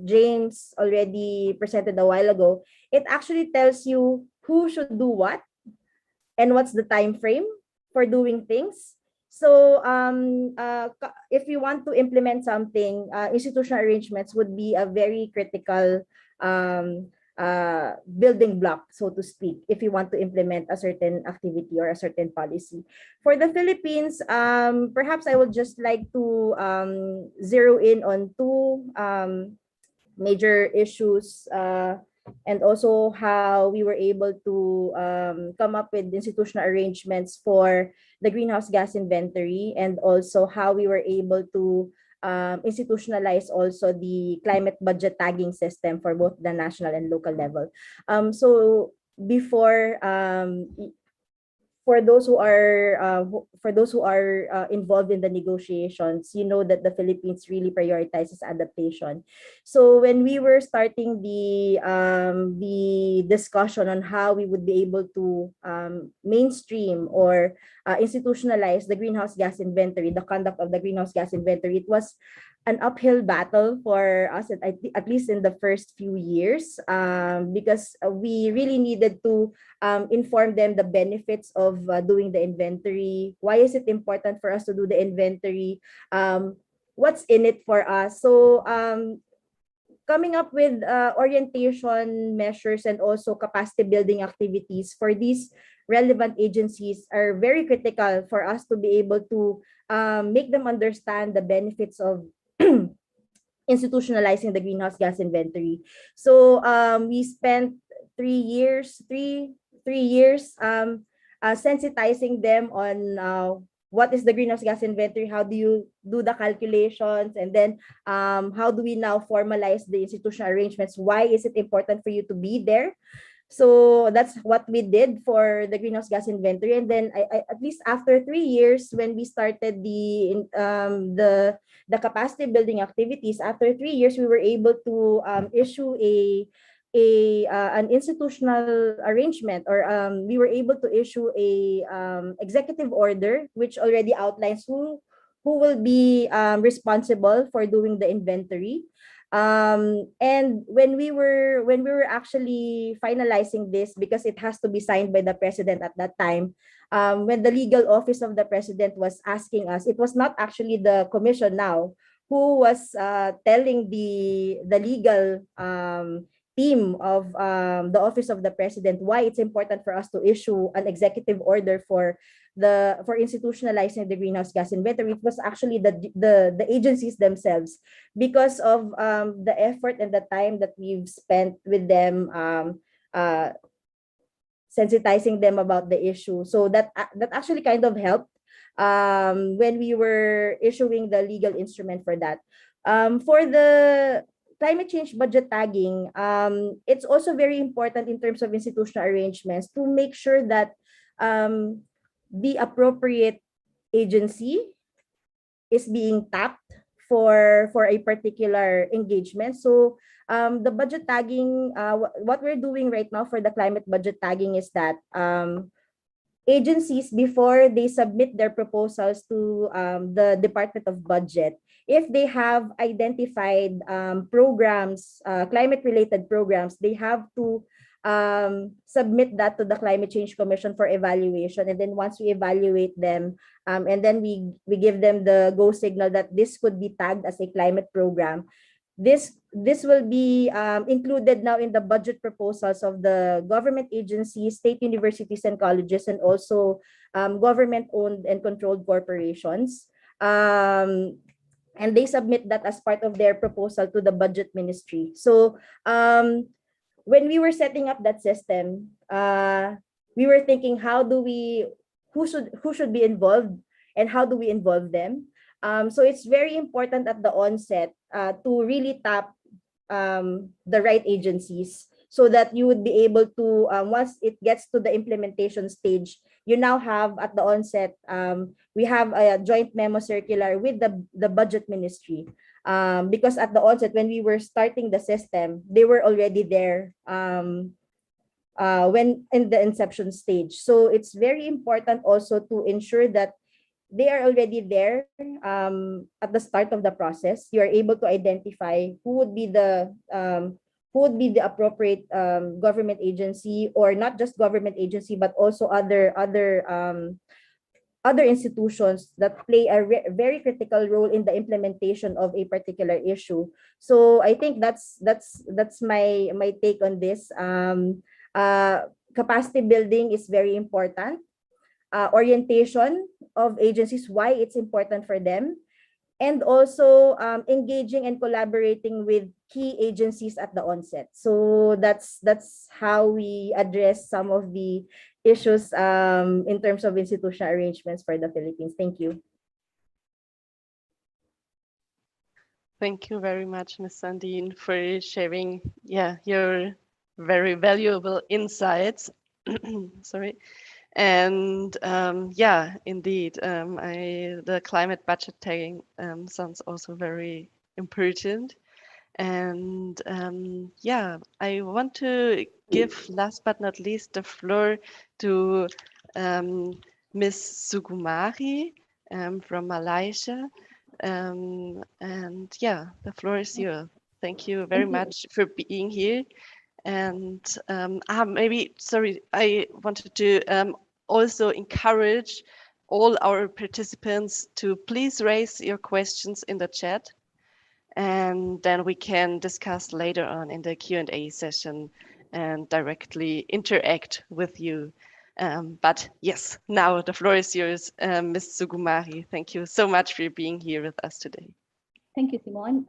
James already presented a while ago, it actually tells you who should do what and what's the time frame for doing things. So if you want to implement something, institutional arrangements would be a very critical building block, so to speak, if you want to implement a certain activity or a certain policy. For the Philippines, perhaps I would just like to zero in on two major issues and also how we were able to come up with institutional arrangements for the greenhouse gas inventory, and also how we were able to institutionalize also the climate budget tagging system for both the national and local level. So before, for those who are involved in the negotiations, you know that the Philippines really prioritizes adaptation. So when we were starting the discussion on how we would be able to mainstream or institutionalize the greenhouse gas inventory, the conduct of the greenhouse gas inventory, it was an uphill battle for us, at least in the first few years, because we really needed to inform them the benefits of doing the inventory. Why is it important for us to do the inventory? What's in it for us? So coming up with orientation measures and also capacity building activities for these relevant agencies are very critical for us to be able to make them understand the benefits of institutionalizing the greenhouse gas inventory. So we spent 3 years sensitizing them on what is the greenhouse gas inventory, how do you do the calculations, and then how do we now formalize the institutional arrangements, why is it important for you to be there. So that's what we did for the greenhouse gas inventory. And then at least after 3 years, when we started the capacity building activities, after 3 years, we were able to issue an institutional arrangement, or we were able to issue a executive order which already outlines who will be responsible for doing the inventory. And when we were actually finalizing this, because it has to be signed by the president at that time, when the legal office of the president was asking us, it was not actually the commission now who was telling the legal team of the office of the president why it's important for us to issue an executive order for institutionalizing the greenhouse gas inventory. It was actually the agencies themselves, because of the effort and the time that we've spent with them, sensitizing them about the issue. So that actually kind of helped when we were issuing the legal instrument for that. For the climate change budget tagging, it's also very important in terms of institutional arrangements to make sure that the appropriate agency is being tapped for a particular engagement. So the budget tagging, what we're doing right now for the climate budget tagging is that agencies, before they submit their proposals to the Department of Budget, if they have identified programs, climate-related programs, they have to submit that to the Climate Change Commission for evaluation. And then once we evaluate them, and then we give them the go signal that this could be tagged as a climate program, this will be included now in the budget proposals of the government agencies, state universities and colleges, and also government-owned and controlled corporations. And they submit that as part of their proposal to the budget ministry. So when we were setting up that system, we were thinking, who should be involved and how do we involve them? So it's very important at the onset to really tap the right agencies, so that you would be able to, once it gets to the implementation stage, you now have at the onset, we have a joint memo circular with the budget ministry. Because at the onset, when we were starting the system, they were already there when in the inception stage. So it's very important also to ensure that they are already there at the start of the process. You are able to identify who would be the appropriate government agency, or not just government agency, but also other institutions that play a very critical role in the implementation of a particular issue. So I think that's my take on this. Capacity building is very important. Orientation of agencies, why it's important for them, and also engaging and collaborating with key agencies at the onset. So that's how we address some of the issues in terms of institutional arrangements for the Philippines. Thank you. Thank you very much, Ms. Sandine, for sharing your very valuable insights. Sorry. And indeed, the climate budget tagging sounds also very important. And I want to give, last but not least, the floor to Ms. Sugumari from Malaysia. And the floor is yours. Thank you very much for being here. And I wanted to also encourage all our participants to please raise your questions in the chat, and then we can discuss later on in the Q&A session and directly interact with you. But yes, now the floor is yours, Ms. Sugumari. Thank you so much for being here with us today. Thank you, Simon.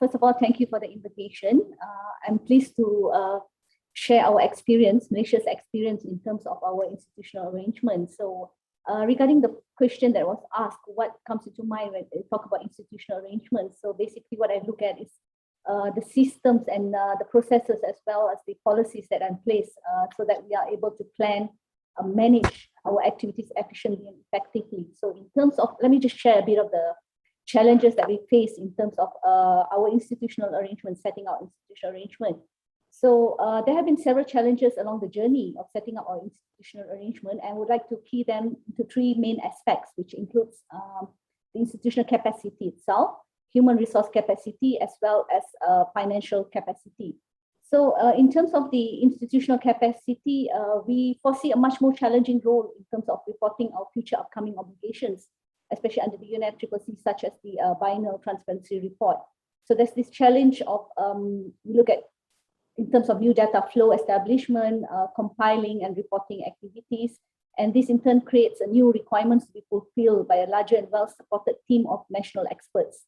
First of all, thank you for the invitation. I'm pleased to share our experience, Malaysia's experience in terms of our institutional arrangements. So regarding the question that was asked, what comes into mind when we talk about institutional arrangements? So basically what I look at is the systems and the processes as well as the policies that are in place so that we are able to plan, manage our activities efficiently and effectively. So in terms of, let me just share a bit of the challenges that we face in terms of our institutional arrangement, setting out institutional arrangement. So there have been several challenges along the journey of setting up our institutional arrangement, and would like to key them into three main aspects, which includes the institutional capacity itself, human resource capacity, as well as financial capacity. So in terms of the institutional capacity, we foresee a much more challenging role in terms of reporting our future upcoming obligations, especially under the UNFCCC, such as the biennial transparency report. So there's this challenge of, we look at in terms of new data flow establishment, compiling and reporting activities. And this in turn creates a new requirements to be fulfilled by a larger and well-supported team of national experts.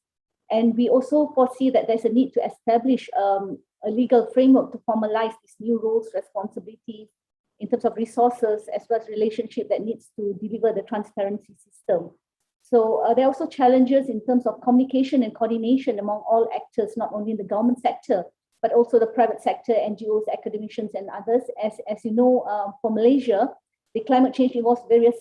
And we also foresee that there's a need to establish a legal framework to formalize these new roles, responsibilities in terms of resources, as well as relationship that needs to deliver the transparency system. So there are also challenges in terms of communication and coordination among all actors, not only in the government sector, but also the private sector, NGOs, academicians, and others. As you know, for Malaysia, the climate change involves various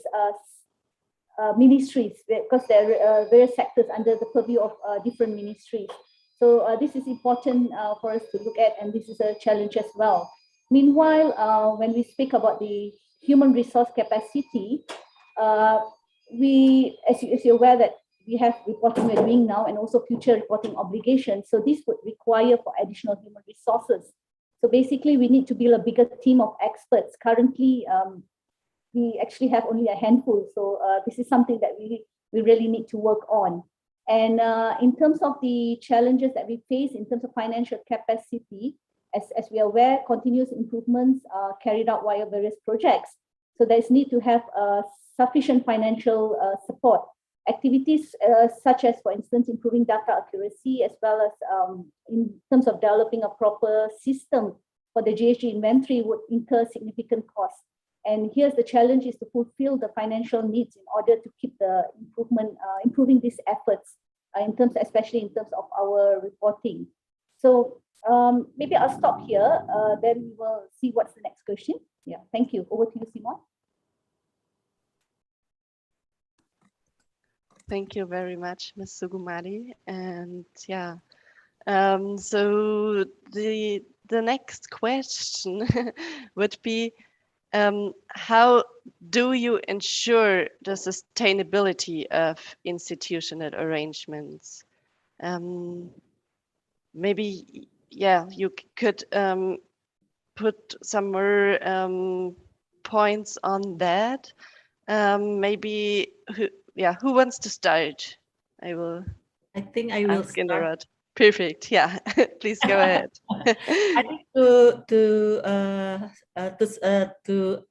ministries, because there are various sectors under the purview of different ministries. So this is important for us to look at, and this is a challenge as well. Meanwhile, when we speak about the human resource capacity, as you're aware that we have reporting we're doing now and also future reporting obligations. So this would require for additional human resources. So basically we need to build a bigger team of experts. Currently, we actually have only a handful. So this is something that we really need to work on. And in terms of the challenges that we face in terms of financial capacity, as we are aware, continuous improvements are carried out via various projects. So there's need to have sufficient financial support. Activities such as, for instance, improving data accuracy, as well as in terms of developing a proper system for the GHG inventory would incur significant costs. And here's the challenge is to fulfill the financial needs in order to keep the improving these efforts in terms, especially in terms of our reporting. So maybe I'll stop here, then we will see what's the next question. Yeah, thank you. Over to you, Simon. Thank you very much, Ms. Sugumari. And yeah, so the next question would be, how do you ensure the sustainability of institutional arrangements? Maybe, yeah, you could put some more points on that. Maybe, who wants to start? I think I will start. Perfect. Yeah, please go ahead. I think to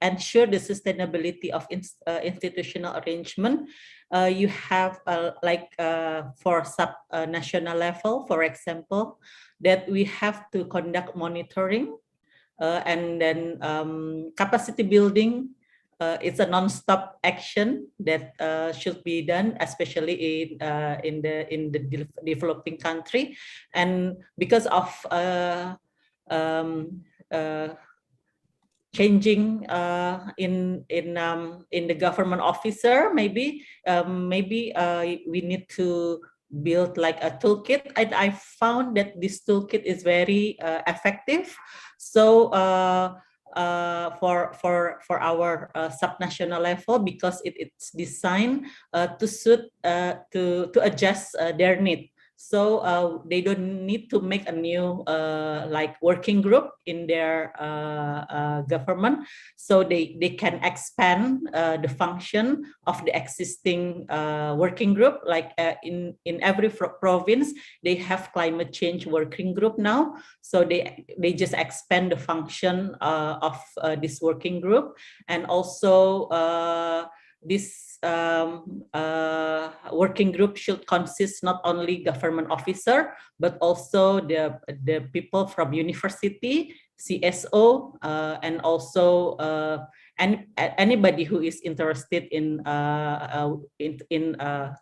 ensure the sustainability of institutional arrangement, you have for sub-national level, for example, that we have to conduct monitoring and then capacity building. It's a non-stop action that should be done, especially in the developing country, and because of changing in the government officer, maybe we need to build like a toolkit. I found that this toolkit is very effective. So. For our subnational level, because it's designed to suit to adjust their need. So they don't need to make a new like working group in their government. So they can expand the function of the existing working group. Like in every province, they have climate change working group now. So they just expand the function of this working group. And also this working group should consist not only government officer, but also the people from university, CSO, and also anybody who is interested in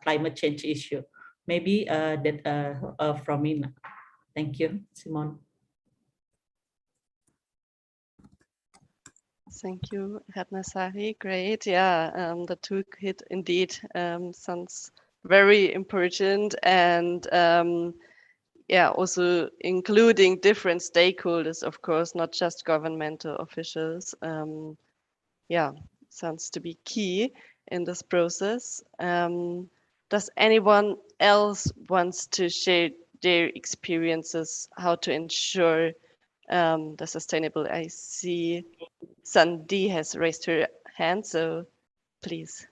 climate change issue. Maybe that from me. Thank you, Simon. Thank you, Ratnasari. Great. Yeah, the toolkit indeed sounds very important, and yeah, also including different stakeholders, of course, not just governmental officials. Yeah, sounds to be key in this process. Does anyone else wants to share their experiences how to ensure the sustainable? I see Sandy has raised her hand, so please,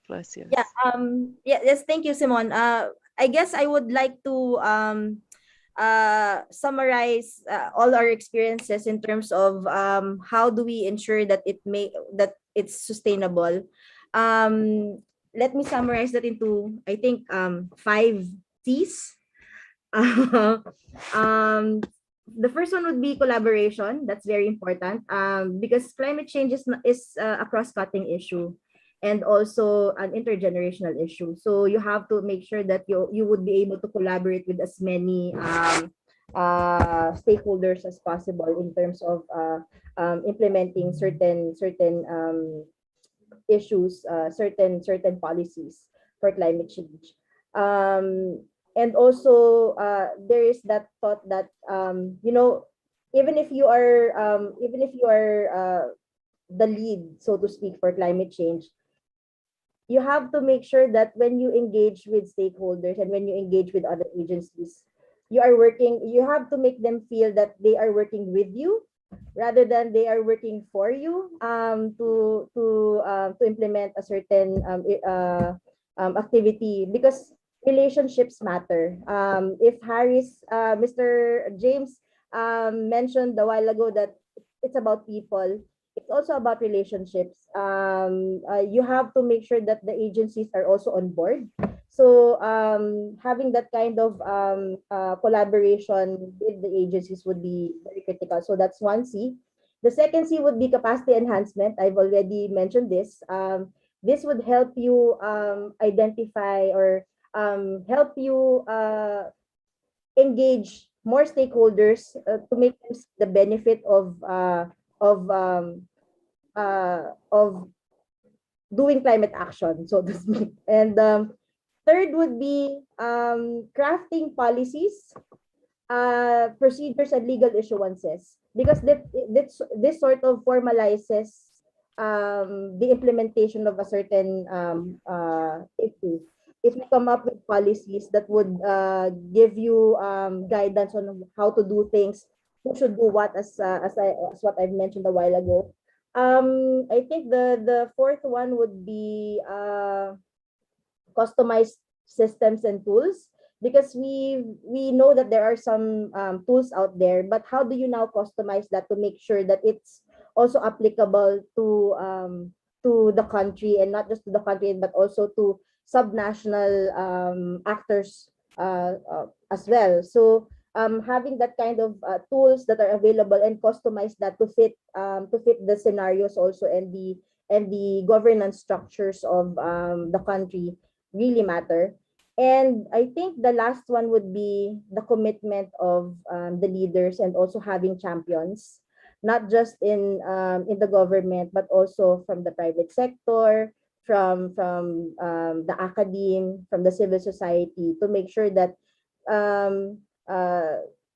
floor is yours. Yeah, yes, thank you, Simon. I guess I would like to summarize all our experiences in terms of how do we ensure that it's sustainable. Let me summarize that into, I think, 5 T's. The first one would be collaboration. That's very important because climate change is a cross-cutting issue and also an intergenerational issue. So you have to make sure that you would be able to collaborate with as many stakeholders as possible in terms of implementing certain issues, certain policies for climate change. And also there is that thought that even if you are the lead, so to speak, for climate change, you have to make sure that when you engage with stakeholders and when you engage with other agencies, you have to make them feel that they are working with you rather than they are working for you to implement a certain activity, because relationships matter. If Mr. James mentioned a while ago that it's about people, it's also about relationships. You have to make sure that the agencies are also on board. So having that kind of collaboration with the agencies would be very critical. So that's one C. The second C would be capacity enhancement. I've already mentioned this. This would help you identify or help you engage more stakeholders to make them see the benefit of doing climate action, so to speak. And third would be crafting policies, procedures, and legal issuances, because this sort of formalizes the implementation of a certain issue. If you come up with policies that would give you guidance on how to do things, who should do what, as what I've mentioned a while ago. I think the fourth one would be customized systems and tools, because we know that there are some tools out there, but how do you now customize that to make sure that it's also applicable to the country, and not just to the country, but also to subnational actors as well. So having that kind of tools that are available and customize that to fit the scenarios also, and the governance structures of the country really matter. And I think the last one would be the commitment of the leaders, and also having champions, not just in the government, but also from the private sector, from the academe, from the civil society, to make sure that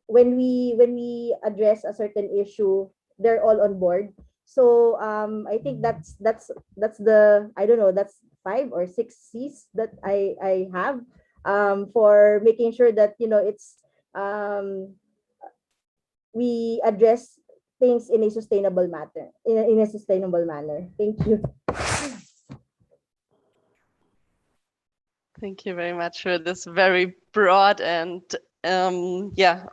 when we address a certain issue, they're all on board. So I think that's the, I don't know, that's 5 or 6 C's that I have for making sure that, it's we address things in a sustainable manner. In a sustainable manner. Thank you. Thank you very much for this very broad and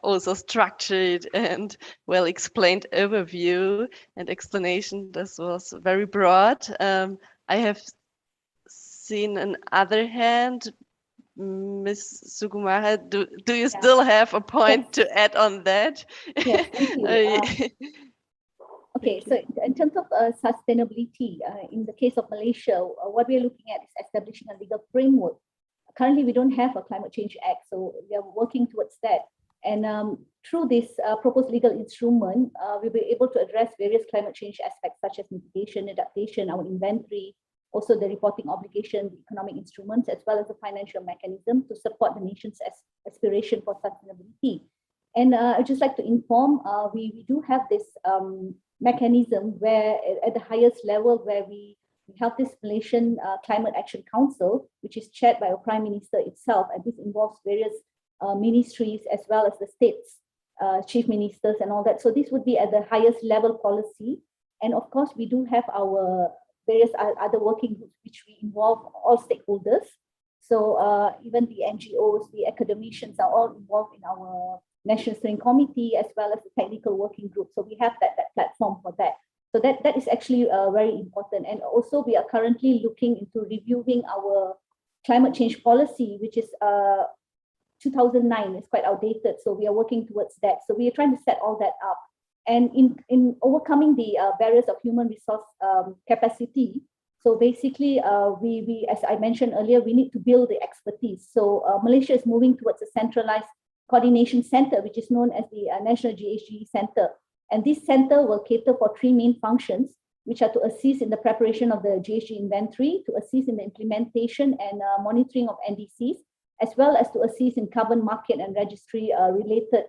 also structured and well explained overview and explanation. This was very broad. I have seen on other hand, Ms. Sukumara, do you still have a point to add on that? Yes, thank you. Okay, so in terms of sustainability, in the case of Malaysia, what we are looking at is establishing a legal framework. Currently, we don't have a Climate Change Act, so we are working towards that. And through this proposed legal instrument, we'll be able to address various climate change aspects such as mitigation, adaptation, our inventory, also the reporting obligation, the economic instruments, as well as the financial mechanism to support the nation's aspiration for sustainability. And I'd just like to inform, we do have this mechanism where at the highest level where we have this Malaysian Climate Action Council, which is chaired by our Prime Minister itself, and this involves various ministries as well as the states, chief ministers and all that. So this would be at the highest level policy. And of course, we do have our various other working groups which we involve all stakeholders. So even the NGOs, the academicians are all involved in our National Steering Committee as well as the technical working group. So we have that platform for that. So that is actually very important. And also we are currently looking into reviewing our climate change policy, which is 2009, it's quite outdated. So we are working towards that. So we are trying to set all that up. And in overcoming the barriers of human resource capacity, so basically we, as I mentioned earlier, we need to build the expertise. So Malaysia is moving towards a centralized coordination center, which is known as the National GHG Center. And this center will cater for three main functions, which are to assist in the preparation of the GHG inventory, to assist in the implementation and monitoring of NDCs, as well as to assist in carbon market and registry related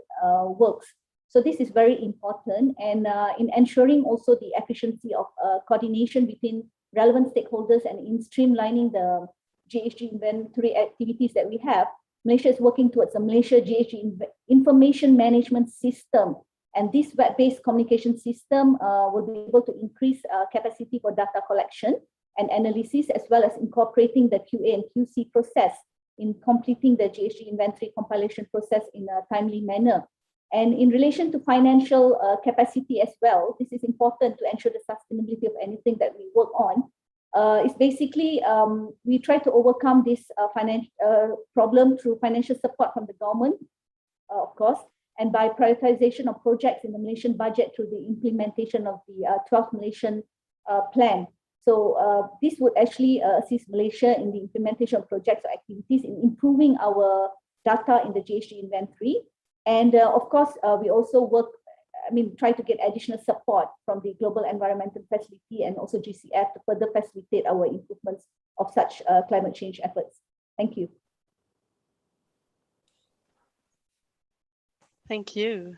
works. So this is very important, and in ensuring also the efficiency of coordination between relevant stakeholders and in streamlining the GHG inventory activities that we have, Malaysia is working towards a Malaysia GHG information management system. And this web-based communication system will be able to increase capacity for data collection and analysis, as well as incorporating the QA and QC process in completing the GHG inventory compilation process in a timely manner. And in relation to financial capacity as well, this is important to ensure the sustainability of anything that we work on. It's basically, we try to overcome this financial problem through financial support from the government, of course, and by prioritization of projects in the Malaysian budget through the implementation of the 12th Malaysian plan. So this would actually assist Malaysia in the implementation of projects or activities in improving our data in the GHG inventory. And of course, we also work, try to get additional support from the Global Environmental Facility and also GCF to further facilitate our improvements of such climate change efforts. Thank you. Thank you.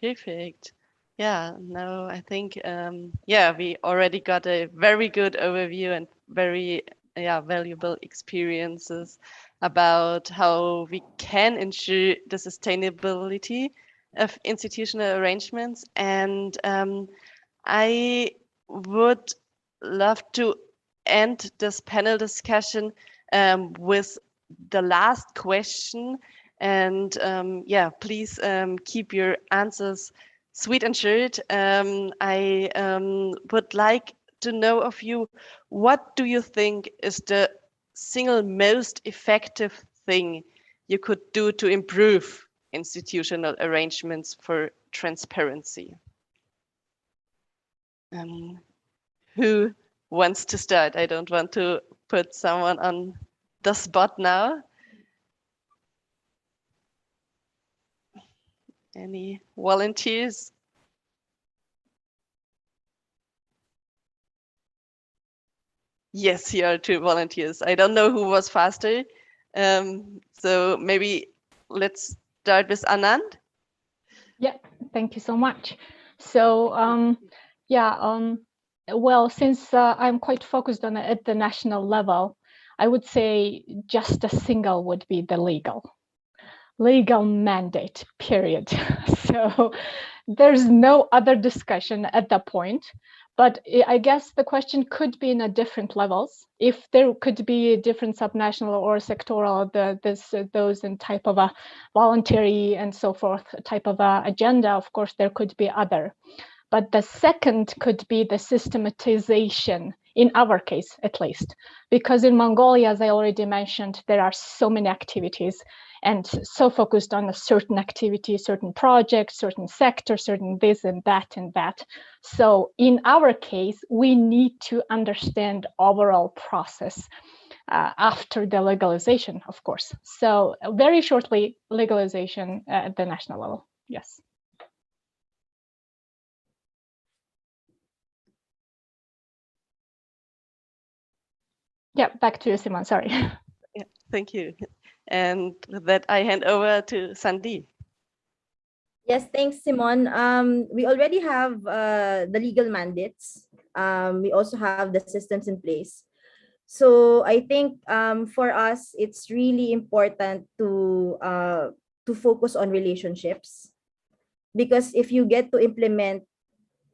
Perfect. Yeah, no, I think, we already got a very good overview and very valuable experiences about how we can ensure the sustainability of institutional arrangements. And I would love to end this panel discussion with the last question. And please keep your answers sweet and short. I would like to know of you, what do you think is the single most effective thing you could do to improve institutional arrangements for transparency? Who wants to start? I don't want to put someone on the spot now. Any volunteers? Yes, here are two volunteers. I don't know who was faster. So maybe let's start with Anand. Yeah, thank you so much. So well, since I'm quite focused on at the national level, I would say just a single would be the legal mandate, period. So there's no other discussion at that point. But I guess the question could be in a different levels. If there could be different subnational or sectoral, those in type of a voluntary and so forth type of a agenda, of course, there could be other. But the second could be the systematization, in our case, at least, because in Mongolia, as I already mentioned, there are so many activities and so focused on a certain activity, certain project, certain sector, certain this and that and that. So in our case, we need to understand overall process after the legalization, of course. So very shortly, legalization at the national level, yes. Yeah, back to you, Simon, sorry. Yeah, thank you. And with that, I hand over to Sandeep. Yes, thanks, Simon. We already have the legal mandates. We also have the systems in place. So I think for us, it's really important to focus on relationships, because if you get to implement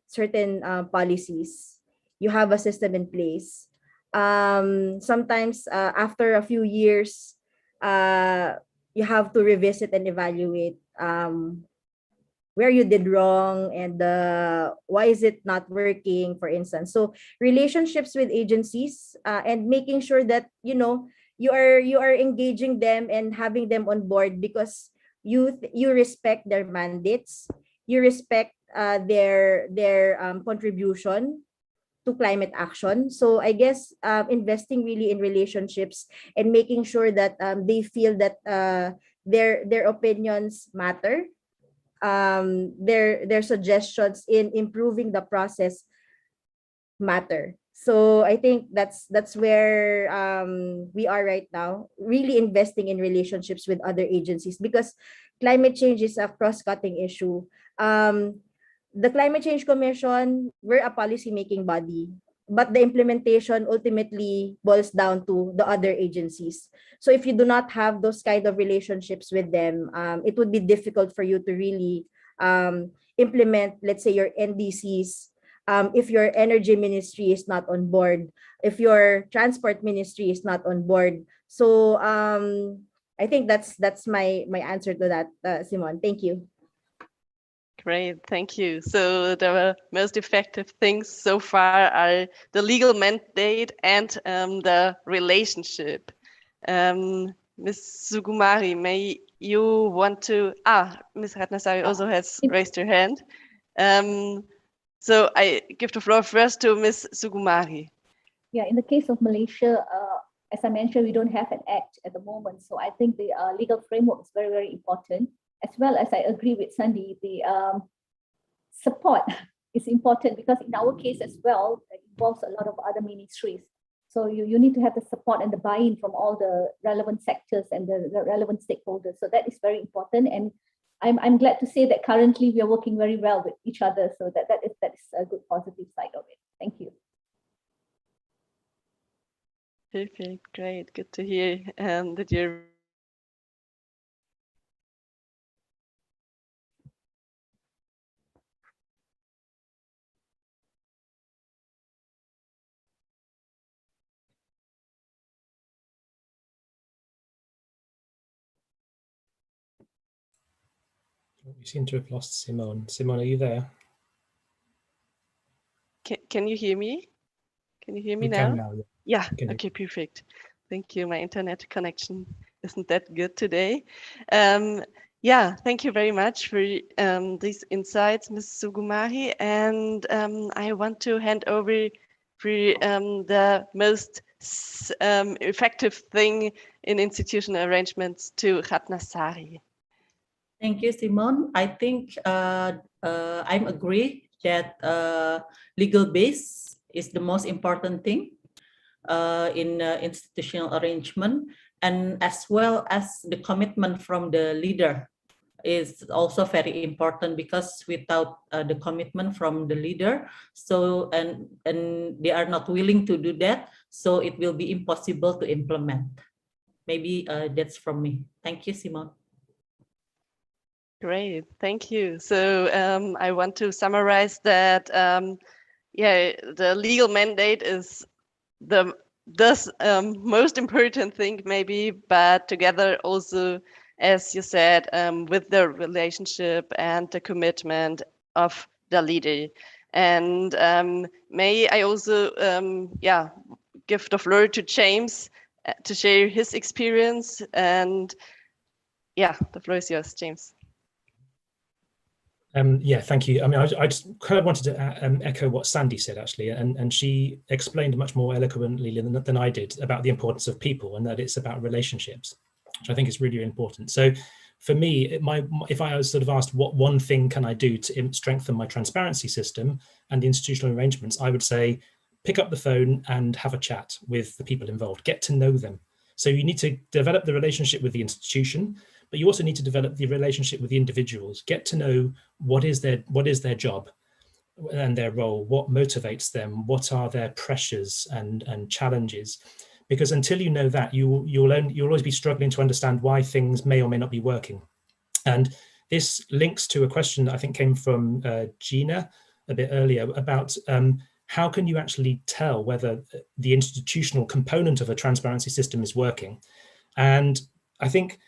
certain policies, you have a system in place. Sometimes after a few years, you have to revisit and evaluate where you did wrong and why is it not working, for instance. So relationships with agencies and making sure that you are engaging them and having them on board, because you respect their mandates, you respect their contribution to climate action. So I guess investing really in relationships and making sure that they feel that their opinions matter, their suggestions in improving the process matter. So I think that's where we are right now, really investing in relationships with other agencies, because climate change is a cross-cutting issue. The Climate Change Commission, we're a policy-making body, but the implementation ultimately boils down to the other agencies. So if you do not have those kind of relationships with them, it would be difficult for you to really implement, let's say, your NDCs. If your energy ministry is not on board, if your transport ministry is not on board. So I think that's my answer to that, Simon. Thank you. Great, thank you. So the most effective things so far are the legal mandate and the relationship. Ms. Sugumari, may you want to? Ms. Ratnasari also has raised her hand. So I give the floor first to Ms. Sugumari. Yeah, in the case of Malaysia, as I mentioned, we don't have an act at the moment. So I think the legal framework is very, very important. As well as I agree with Sandy, the support is important, because in our case as well, it involves a lot of other ministries. So you need to have the support and the buy-in from all the relevant sectors and the relevant stakeholders. So that is very important. And I'm glad to say that currently we are working very well with each other. So that is a good positive side of it. Thank you. Perfect, great, good to hear that you're We seem to have lost Simon. Simon, are you there? Can you hear me? Can you hear me We now? can now, Yeah, Can okay, perfect. Thank you. My internet connection isn't that good today. Yeah, thank you very much for these insights, Ms. Sugumari. And I want to hand over for the most effective thing in institutional arrangements to Ratnasari. Thank you, Simon. I think I'm agree that legal base is the most important thing in institutional arrangement, and as well as the commitment from the leader is also very important, because without the commitment from the leader, so and they are not willing to do that, so it will be impossible to implement. Maybe that's from me. Thank you, Simon. Great, thank you. So I want to summarize that, yeah, the legal mandate is the most important thing maybe, but together also, as you said, with the relationship and the commitment of the leader. And may I also, yeah, give the floor to James to share his experience. And yeah, the floor is yours, James. Yeah, thank you. I mean, I just kind of wanted to echo what Sandy said, actually, and she explained much more eloquently than I did about the importance of people, and that it's about relationships, which I think is really important. So for me, if I was sort of asked what one thing can I do to strengthen my transparency system and the institutional arrangements, I would say pick up the phone and have a chat with the people involved, get to know them. So you need to develop the relationship with the institution, but you also need to develop the relationship with the individuals, get to know what is their job and their role, what motivates them, what are their pressures and challenges. Because until you know that, you'll always be struggling to understand why things may or may not be working. And this links to a question that I think came from Gina a bit earlier about how can you actually tell whether the institutional component of a transparency system is working? And I think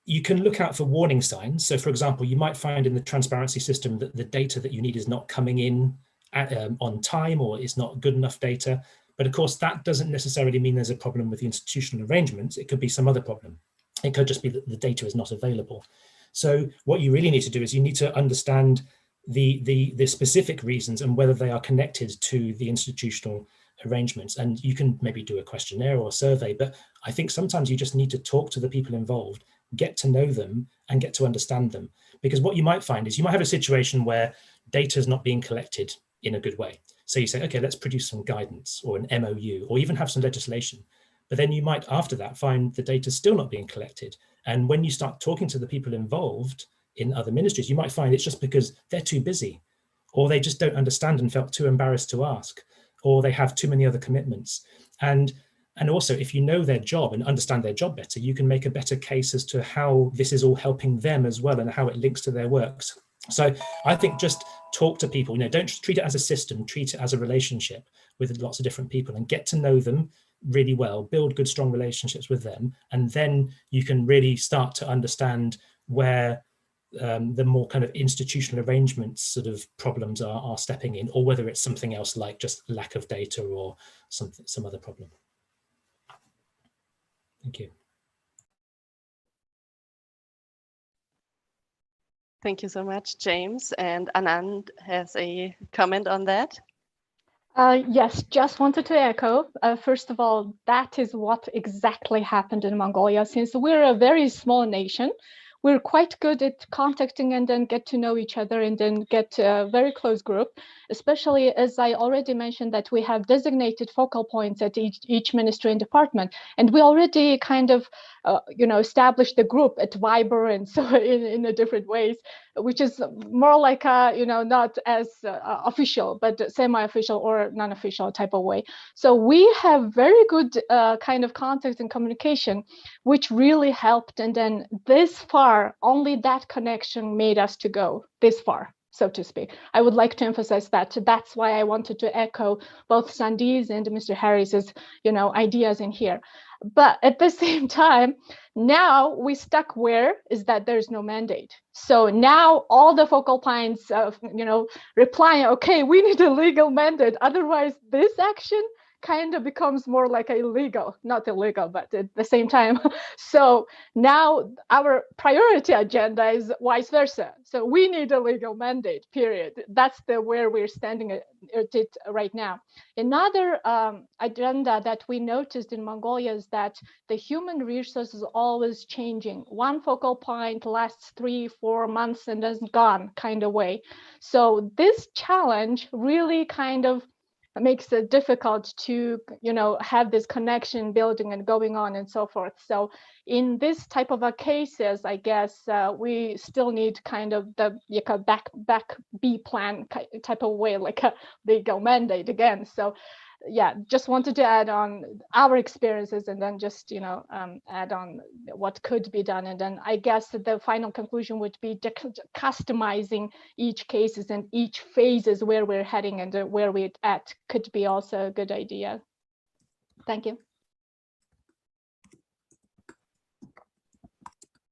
you can look out for warning signs. So for example, you might find in the transparency system that the data that you need is not coming in on time, or it's not good enough data. But of course, that doesn't necessarily mean there's a problem with the institutional arrangements. It could be some other problem. It could just be that the data is not available. So what you really need to do is you need to understand the specific reasons and whether they are connected to the institutional arrangements. And you can maybe do a questionnaire or a survey, but I think sometimes you just need to talk to the people involved, get to know them and get to understand them. Because what you might find is you might have a situation where data is not being collected in a good way. So you say, okay, let's produce some guidance or an MOU or even have some legislation. But then you might, after that, find the data still not being collected. And when you start talking to the people involved in other ministries, you might find it's just because they're too busy, or they just don't understand and felt too embarrassed to ask, or they have too many other commitments. And also, if you know their job and understand their job better, you can make a better case as to how this is all helping them as well and how it links to their works. So I think just talk to people, don't treat it as a system, treat it as a relationship with lots of different people and get to know them really well, build good, strong relationships with them. And then you can really start to understand where the more kind of institutional arrangements sort of problems are stepping in, or whether it's something else like just lack of data or some other problem. Thank you. Thank you so much, James. And Anand has a comment on that. Yes, just wanted to echo. First of all, that is what exactly happened in Mongolia. Since we're a very small nation, we're quite good at contacting and then get to know each other and then get a very close group, especially as I already mentioned that we have designated focal points at each ministry and department. And we already kind of, established the group at Viber and so in different ways, which is more like not as official, but semi-official or non-official type of way. So we have very good kind of contact and communication, which really helped. And then this far, only that connection made us to go this far, so to speak. I would like to emphasize that. That's why I wanted to echo both Sandy's and Mr. Harris's, ideas in here. But at the same time, now we stuck where is that there's no mandate. So now all the focal points of, replying, okay, we need a legal mandate. Otherwise, this action kind of becomes more like illegal, not illegal, but at the same time. So now our priority agenda is vice versa. So we need a legal mandate, period. That's where we're standing at it right now. Another agenda that we noticed in Mongolia is that the human resource is always changing. One focal point lasts 3-4 months and is gone kind of way. So this challenge really kind of makes it difficult to, have this connection building and going on and so forth. So in this type of cases, I guess we still need kind of the back B plan type of way, like a legal mandate again. So yeah, just wanted to add on our experiences and then just, add on what could be done. And then I guess the final conclusion would be customizing each cases and each phases where we're heading and where we're at could be also a good idea. Thank you.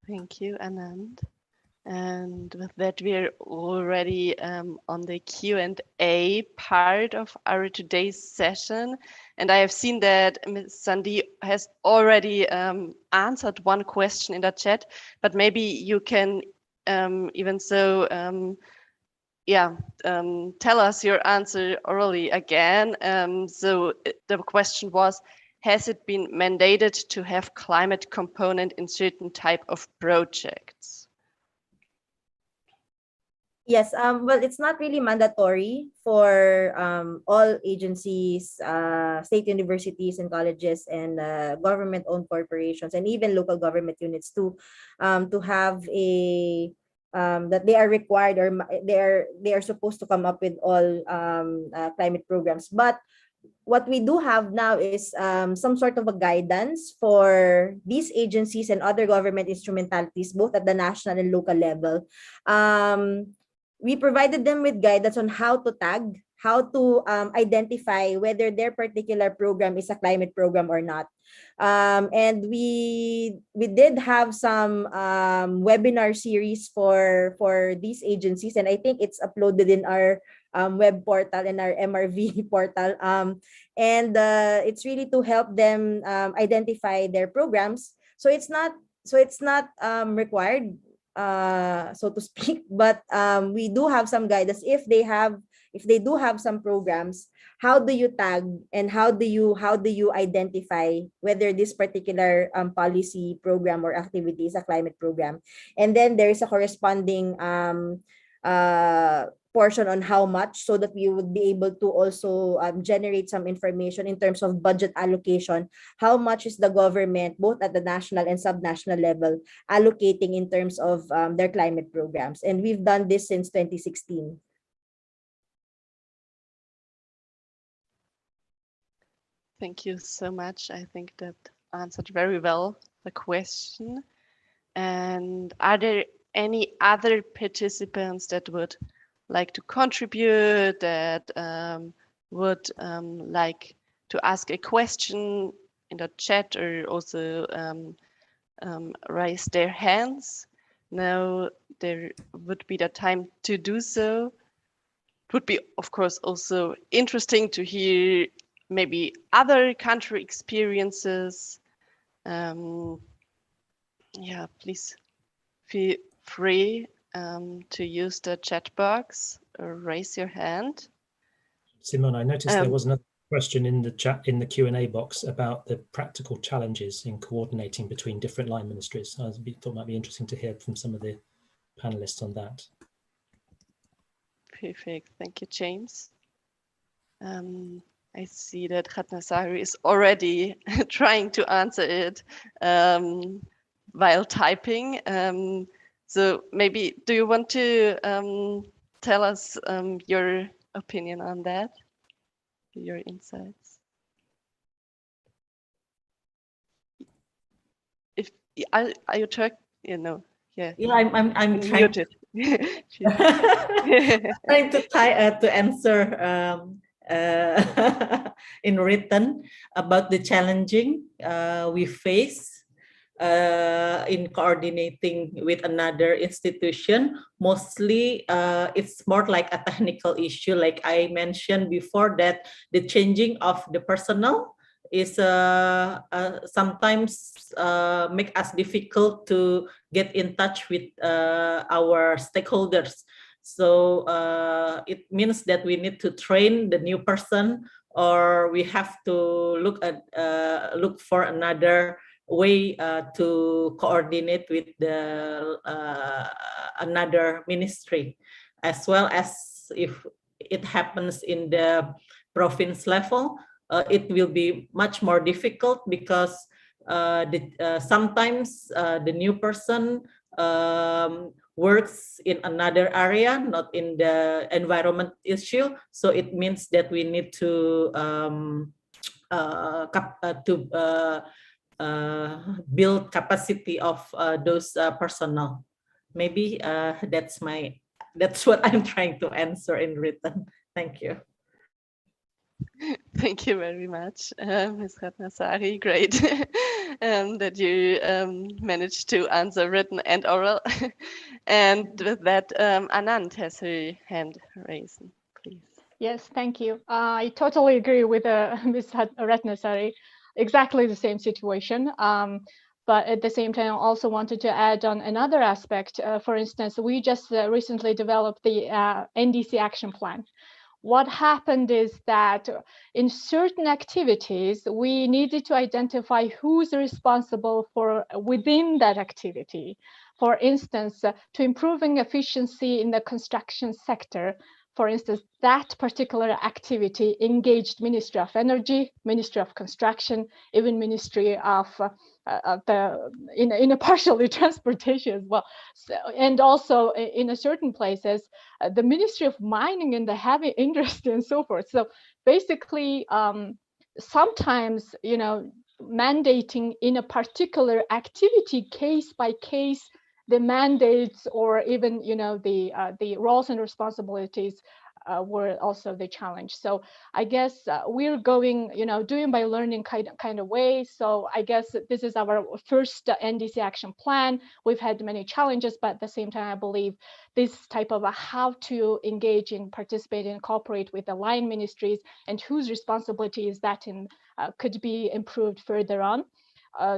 Thank you, Anand. And with that, we're already on the Q&A part of our today's session. And I have seen that Ms. Sandhi has already answered one question in the chat, but maybe you can even so, tell us your answer orally again. So the question was, has it been mandated to have climate component in certain type of projects? Yes, well, it's not really mandatory for all agencies, state universities and colleges and government-owned corporations and even local government units to have a that they are required or they are supposed to come up with all climate programs. But what we do have now is some sort of a guidance for these agencies and other government instrumentalities, both at the national and local level. We provided them with guidance on how to tag, how to identify whether their particular program is a climate program or not. And we did have some webinar series for these agencies, and I think it's uploaded in our web portal and our MRV portal. And it's really to help them identify their programs. So it's not required, so to speak, but we do have some guidance. If they do have some programs, how do you tag and how do you identify whether this particular policy program or activity is a climate program? And then there is a corresponding portion on how much, so that we would be able to also generate some information in terms of budget allocation. How much is the government, both at the national and subnational level, allocating in terms of their climate programs? And we've done this since 2016. Thank you so much. I think that answered very well the question. And are there any other participants that would like to contribute, that would like to ask a question in the chat or also raise their hands? Now there would be the time to do so. It would be, of course, also interesting to hear maybe other country experiences. Yeah, please feel free to use the chat box or raise your hand. Simone, I noticed there was another question in the chat, in the Q&A box, about the practical challenges in coordinating between different line ministries. I thought it might be interesting to hear from some of the panelists on that. Perfect, thank you, James. I see that Ratnasari is already trying to answer it while typing. So maybe, do you want to tell us your opinion on that, your insights? If are you talking? Yeah, no, yeah. Yeah, I'm trying muted. trying to answer in written about the challenging we face in coordinating with another institution. Mostly it's more like a technical issue, like I mentioned before, that the changing of the personnel is sometimes make us difficult to get in touch with our stakeholders. So it means that we need to train the new person, or we have to look for another way to coordinate with the another ministry, as well as if it happens in the province level, it will be much more difficult, because sometimes the new person works in another area, not in the environment issue. So it means that we need to build capacity of those personnel. Maybe that's what I'm trying to answer in written. Thank you. Thank you very much, Ms. Ratnasari. Great that you managed to answer written and oral. And with that, Anand has her hand raised, please. Yes, thank you. I totally agree with Ms. Ratnasari. Exactly the same situation. But at the same time, I also wanted to add on another aspect. For instance, we just recently developed the NDC action plan. What happened is that in certain activities, we needed to identify who's responsible for within that activity. For instance, to improving efficiency in the construction sector, for instance, that particular activity engaged Ministry of Energy, Ministry of Construction, even Ministry of in a partially transportation as well. So, and also in a certain places, the Ministry of Mining and the heavy industry and so forth. So basically, sometimes, you know, mandating in a particular activity case by case, the mandates or even, you know, the roles and responsibilities were also the challenge. So I guess we're going, you know, doing by learning kind of way. So I guess this is our first NDC action plan. We've had many challenges, but at the same time, I believe this type of how to engage in, participate and cooperate with the line ministries and whose responsibility is that in could be improved further on.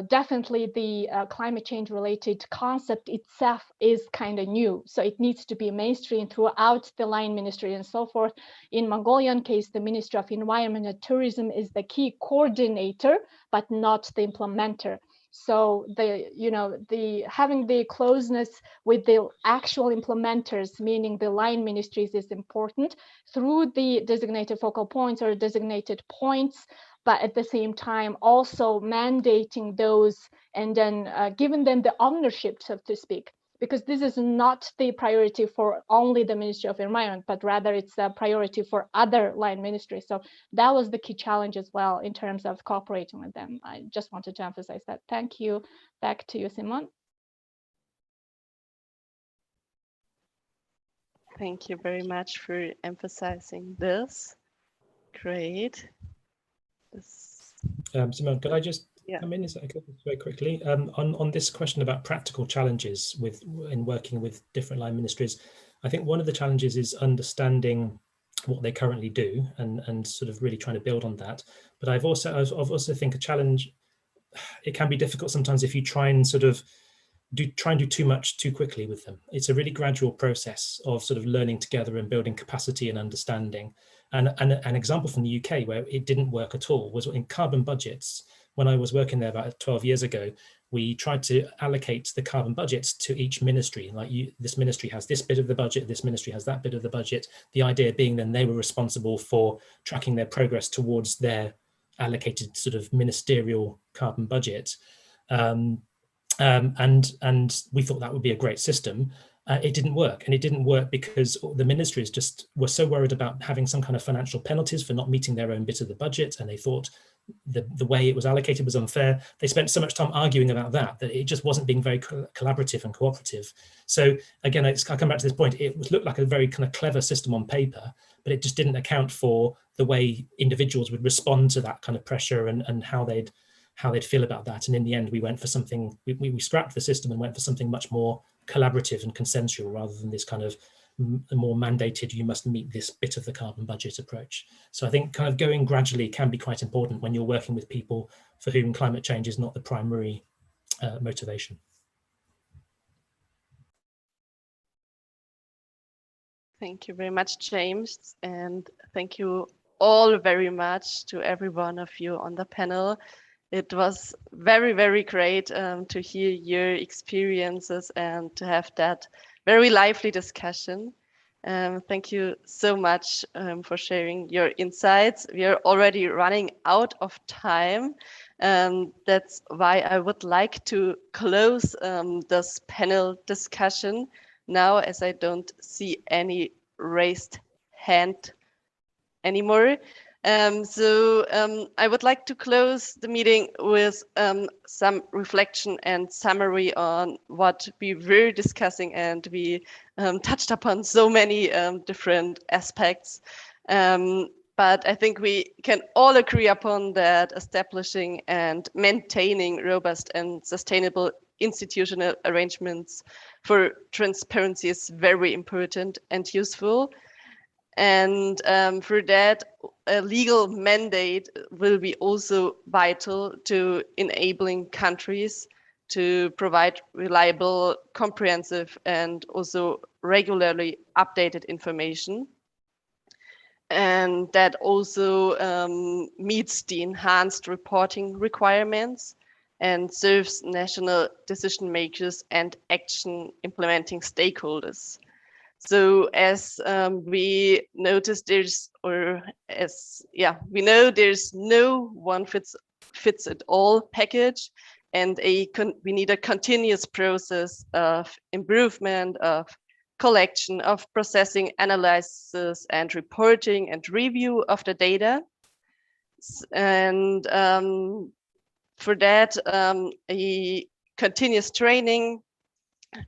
Definitely the climate change related concept itself is kind of new. So it needs to be mainstream throughout the line ministry and so forth. In Mongolian case, the Ministry of Environment and Tourism is the key coordinator, but not the implementer. So having the closeness with the actual implementers, meaning the line ministries, is important through the designated focal points or designated points, but at the same time also mandating those and then giving them the ownership, so to speak, because this is not the priority for only the Ministry of Environment, but rather it's a priority for other line ministries. So that was the key challenge as well in terms of cooperating with them. I just wanted to emphasize that. Thank you. Back to you, Simon. Thank you very much for emphasizing this. Great. Simone, could I just come in? Is that okay? Very quickly on this question about practical challenges in working with different line ministries. I think one of the challenges is understanding what they currently do and sort of really trying to build on that. But I've also think a challenge. It can be difficult sometimes if you try and sort of do too much too quickly with them. It's a really gradual process of sort of learning together and building capacity and understanding. And an example from the UK where it didn't work at all was in carbon budgets. When I was working there about 12 years ago, we tried to allocate the carbon budgets to each ministry. Like this ministry has this bit of the budget, this ministry has that bit of the budget. The idea being then they were responsible for tracking their progress towards their allocated sort of ministerial carbon budget. And we thought that would be a great system. It didn't work, and it didn't work because the ministries just were so worried about having some kind of financial penalties for not meeting their own bit of the budget, and they thought the way it was allocated was unfair. They spent so much time arguing about that it just wasn't being very collaborative and cooperative. So again, I come back to this point, it looked like a very kind of clever system on paper, but it just didn't account for the way individuals would respond to that kind of pressure and how they'd feel about that. And in the end, we went for something, we scrapped the system and went for something much more collaborative and consensual rather than this kind of more mandated, you must meet this bit of the carbon budget approach. So I think kind of going gradually can be quite important when you're working with people for whom climate change is not the primary motivation. Thank you very much, James. And thank you all very much to every one of you on the panel. It was very, very great to hear your experiences and to have that very lively discussion. Thank you so much for sharing your insights. We are already running out of time. That's why I would like to close this panel discussion now, as I don't see any raised hand anymore. I would like to close the meeting with some reflection and summary on what we were discussing, and we touched upon so many different aspects. But I think we can all agree upon that establishing and maintaining robust and sustainable institutional arrangements for transparency is very important and useful. And for that, a legal mandate will be also vital to enabling countries to provide reliable, comprehensive, and also regularly updated information. And that also meets the enhanced reporting requirements and serves national decision makers and action implementing stakeholders. So as we noticed, we know there's no one fits it all package, and we need a continuous process of improvement, of collection, of processing, analysis, and reporting and review of the data. And for that, a continuous training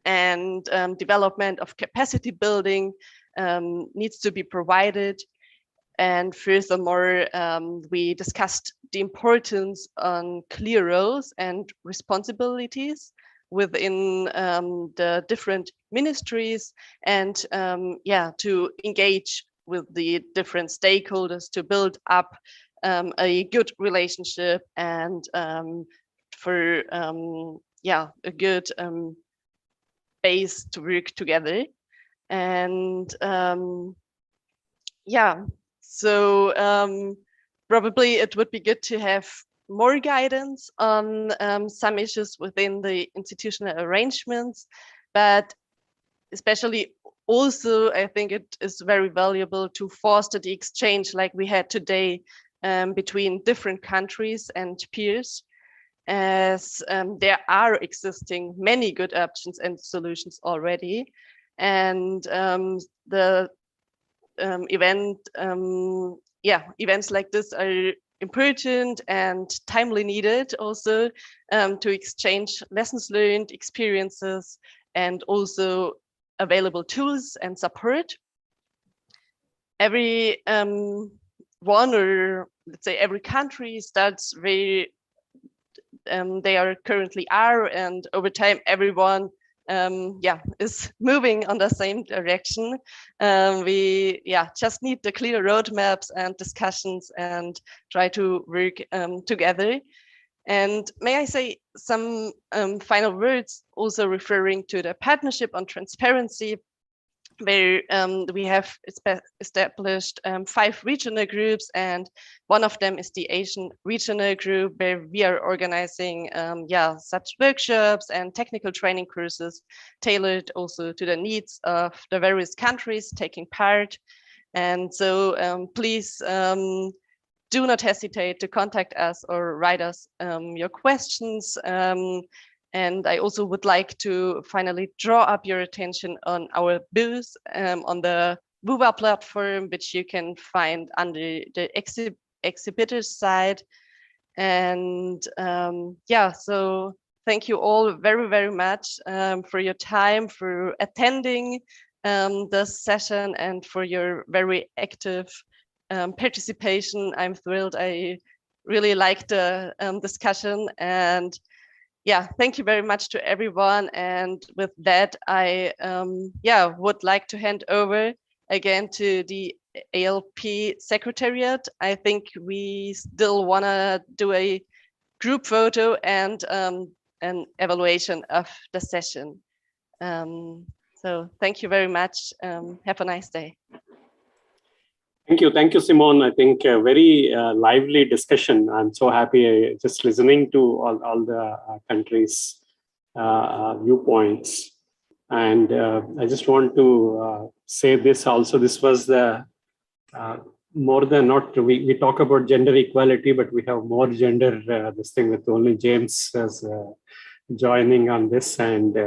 and development of capacity building needs to be provided. And furthermore, we discussed the importance on clear roles and responsibilities within the different ministries, and to engage with the different stakeholders to build up a good relationship and for a good base to work together. And probably it would be good to have more guidance on some issues within the institutional arrangements, but especially also I think it is very valuable to foster the exchange like we had today between different countries and peers, as there are existing many good options and solutions already. And the events like this are important and timely needed also to exchange lessons learned, experiences, and also available tools and support. Every one, or let's say every country starts where they are currently are, and over time everyone is moving on the same direction. We just need the clear roadmaps and discussions and try to work together. And may I say some final words also referring to the partnership on transparency, where we have established 5 regional groups, and one of them is the Asian regional group, where we are organizing such workshops and technical training courses tailored also to the needs of the various countries taking part. And so please do not hesitate to contact us or write us your questions. And I also would like to finally draw up your attention on our booth on the Woowa platform, which you can find under the exhibitors side. And so thank you all very, very much for your time, for attending this session, and for your very active participation. I'm thrilled. I really liked the discussion, and thank you very much to everyone. And with that, I would like to hand over again to the ALP Secretariat. I think we still want to do a group photo and an evaluation of the session. So thank you very much. Have a nice day. Thank you, Simone. I think a very lively discussion. I'm so happy just listening to all the countries' viewpoints. And I just want to say this also. This was the more than not, we talk about gender equality, but we have more gender, this thing with only James as joining on this, and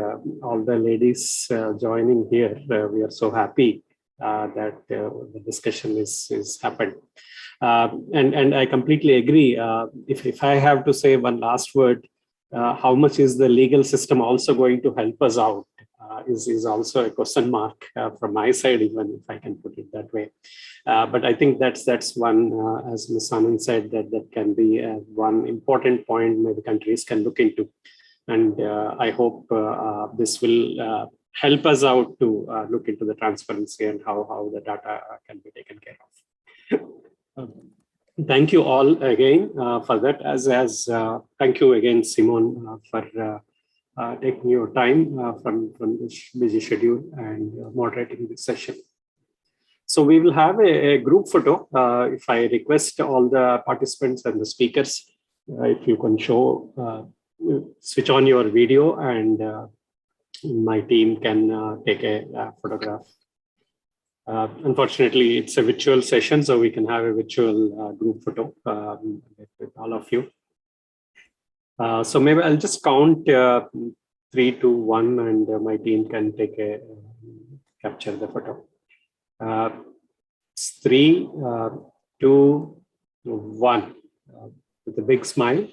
all the ladies joining here. We are so happy that the discussion is happened. And I completely agree. If I have to say one last word, how much is the legal system also going to help us out is also a question mark from my side, even if I can put it that way. But I think that's one, as Ms. Anand said, that can be one important point maybe countries can look into. And I hope this will help us out to look into the transparency and how the data can be taken care of. Thank you all again for that. Thank you again, Simon, for taking your time from this busy schedule and moderating this session. So we will have a group photo. If I request all the participants and the speakers, if you can switch on your video, and my team can take a photograph. Unfortunately, it's a virtual session, so we can have a virtual group photo with all of you. So maybe I'll just count 3, 2, 1, and my team can take capture the photo. 3, 2, 1. With a big smile,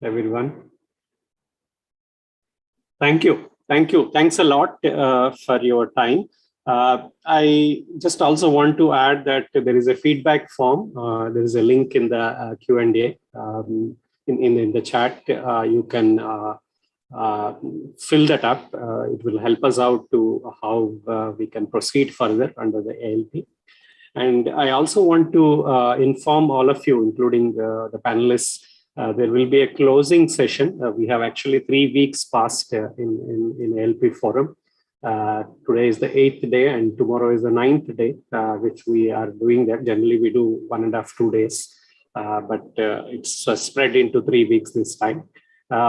everyone. Thank you. Thanks a lot for your time. I just also want to add that there is a feedback form. There is a link in the Q&A in the chat. You can fill that up. It will help us out to how we can proceed further under the ALP. And I also want to inform all of you, including the panelists, there will be a closing session. We have actually 3 weeks past in ALP forum. Today is the 8th day and tomorrow is the 9th day, which we are doing that. Generally, we do 1.5 to 2 days, but it's spread into 3 weeks this time.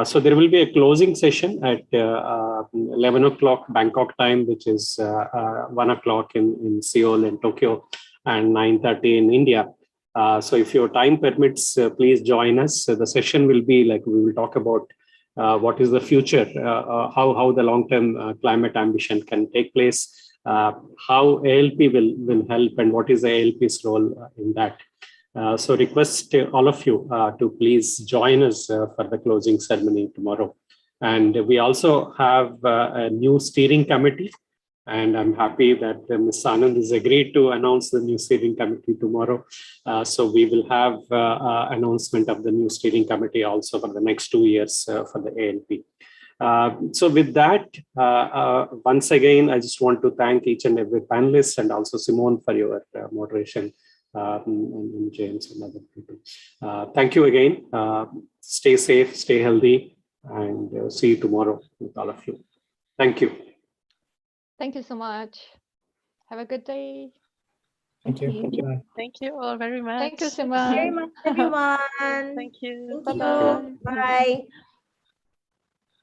So there will be a closing session at 11 o'clock Bangkok time, which is 1 o'clock in Seoul and Tokyo, and 9:30 in India. So if your time permits, please join us. The session will be like, we will talk about what is the future, how the long-term climate ambition can take place, how ALP will help, and what is the ALP's role in that. So request all of you to please join us for the closing ceremony tomorrow. And we also have a new steering committee, and I'm happy that Ms. Anand has agreed to announce the new steering committee tomorrow. So we will have announcement of the new steering committee also for the next 2 years for the ALP. So with that, once again, I just want to thank each and every panelist, and also Simone for your moderation, and James and other people. Thank you again. Stay safe, stay healthy, and see you tomorrow with all of you. Thank you. Thank you so much. Have a good day. Thank you. Thank you all very much. Thank you, Simon. Very much, everyone. Thank you. Thank Bye-bye. you. Bye.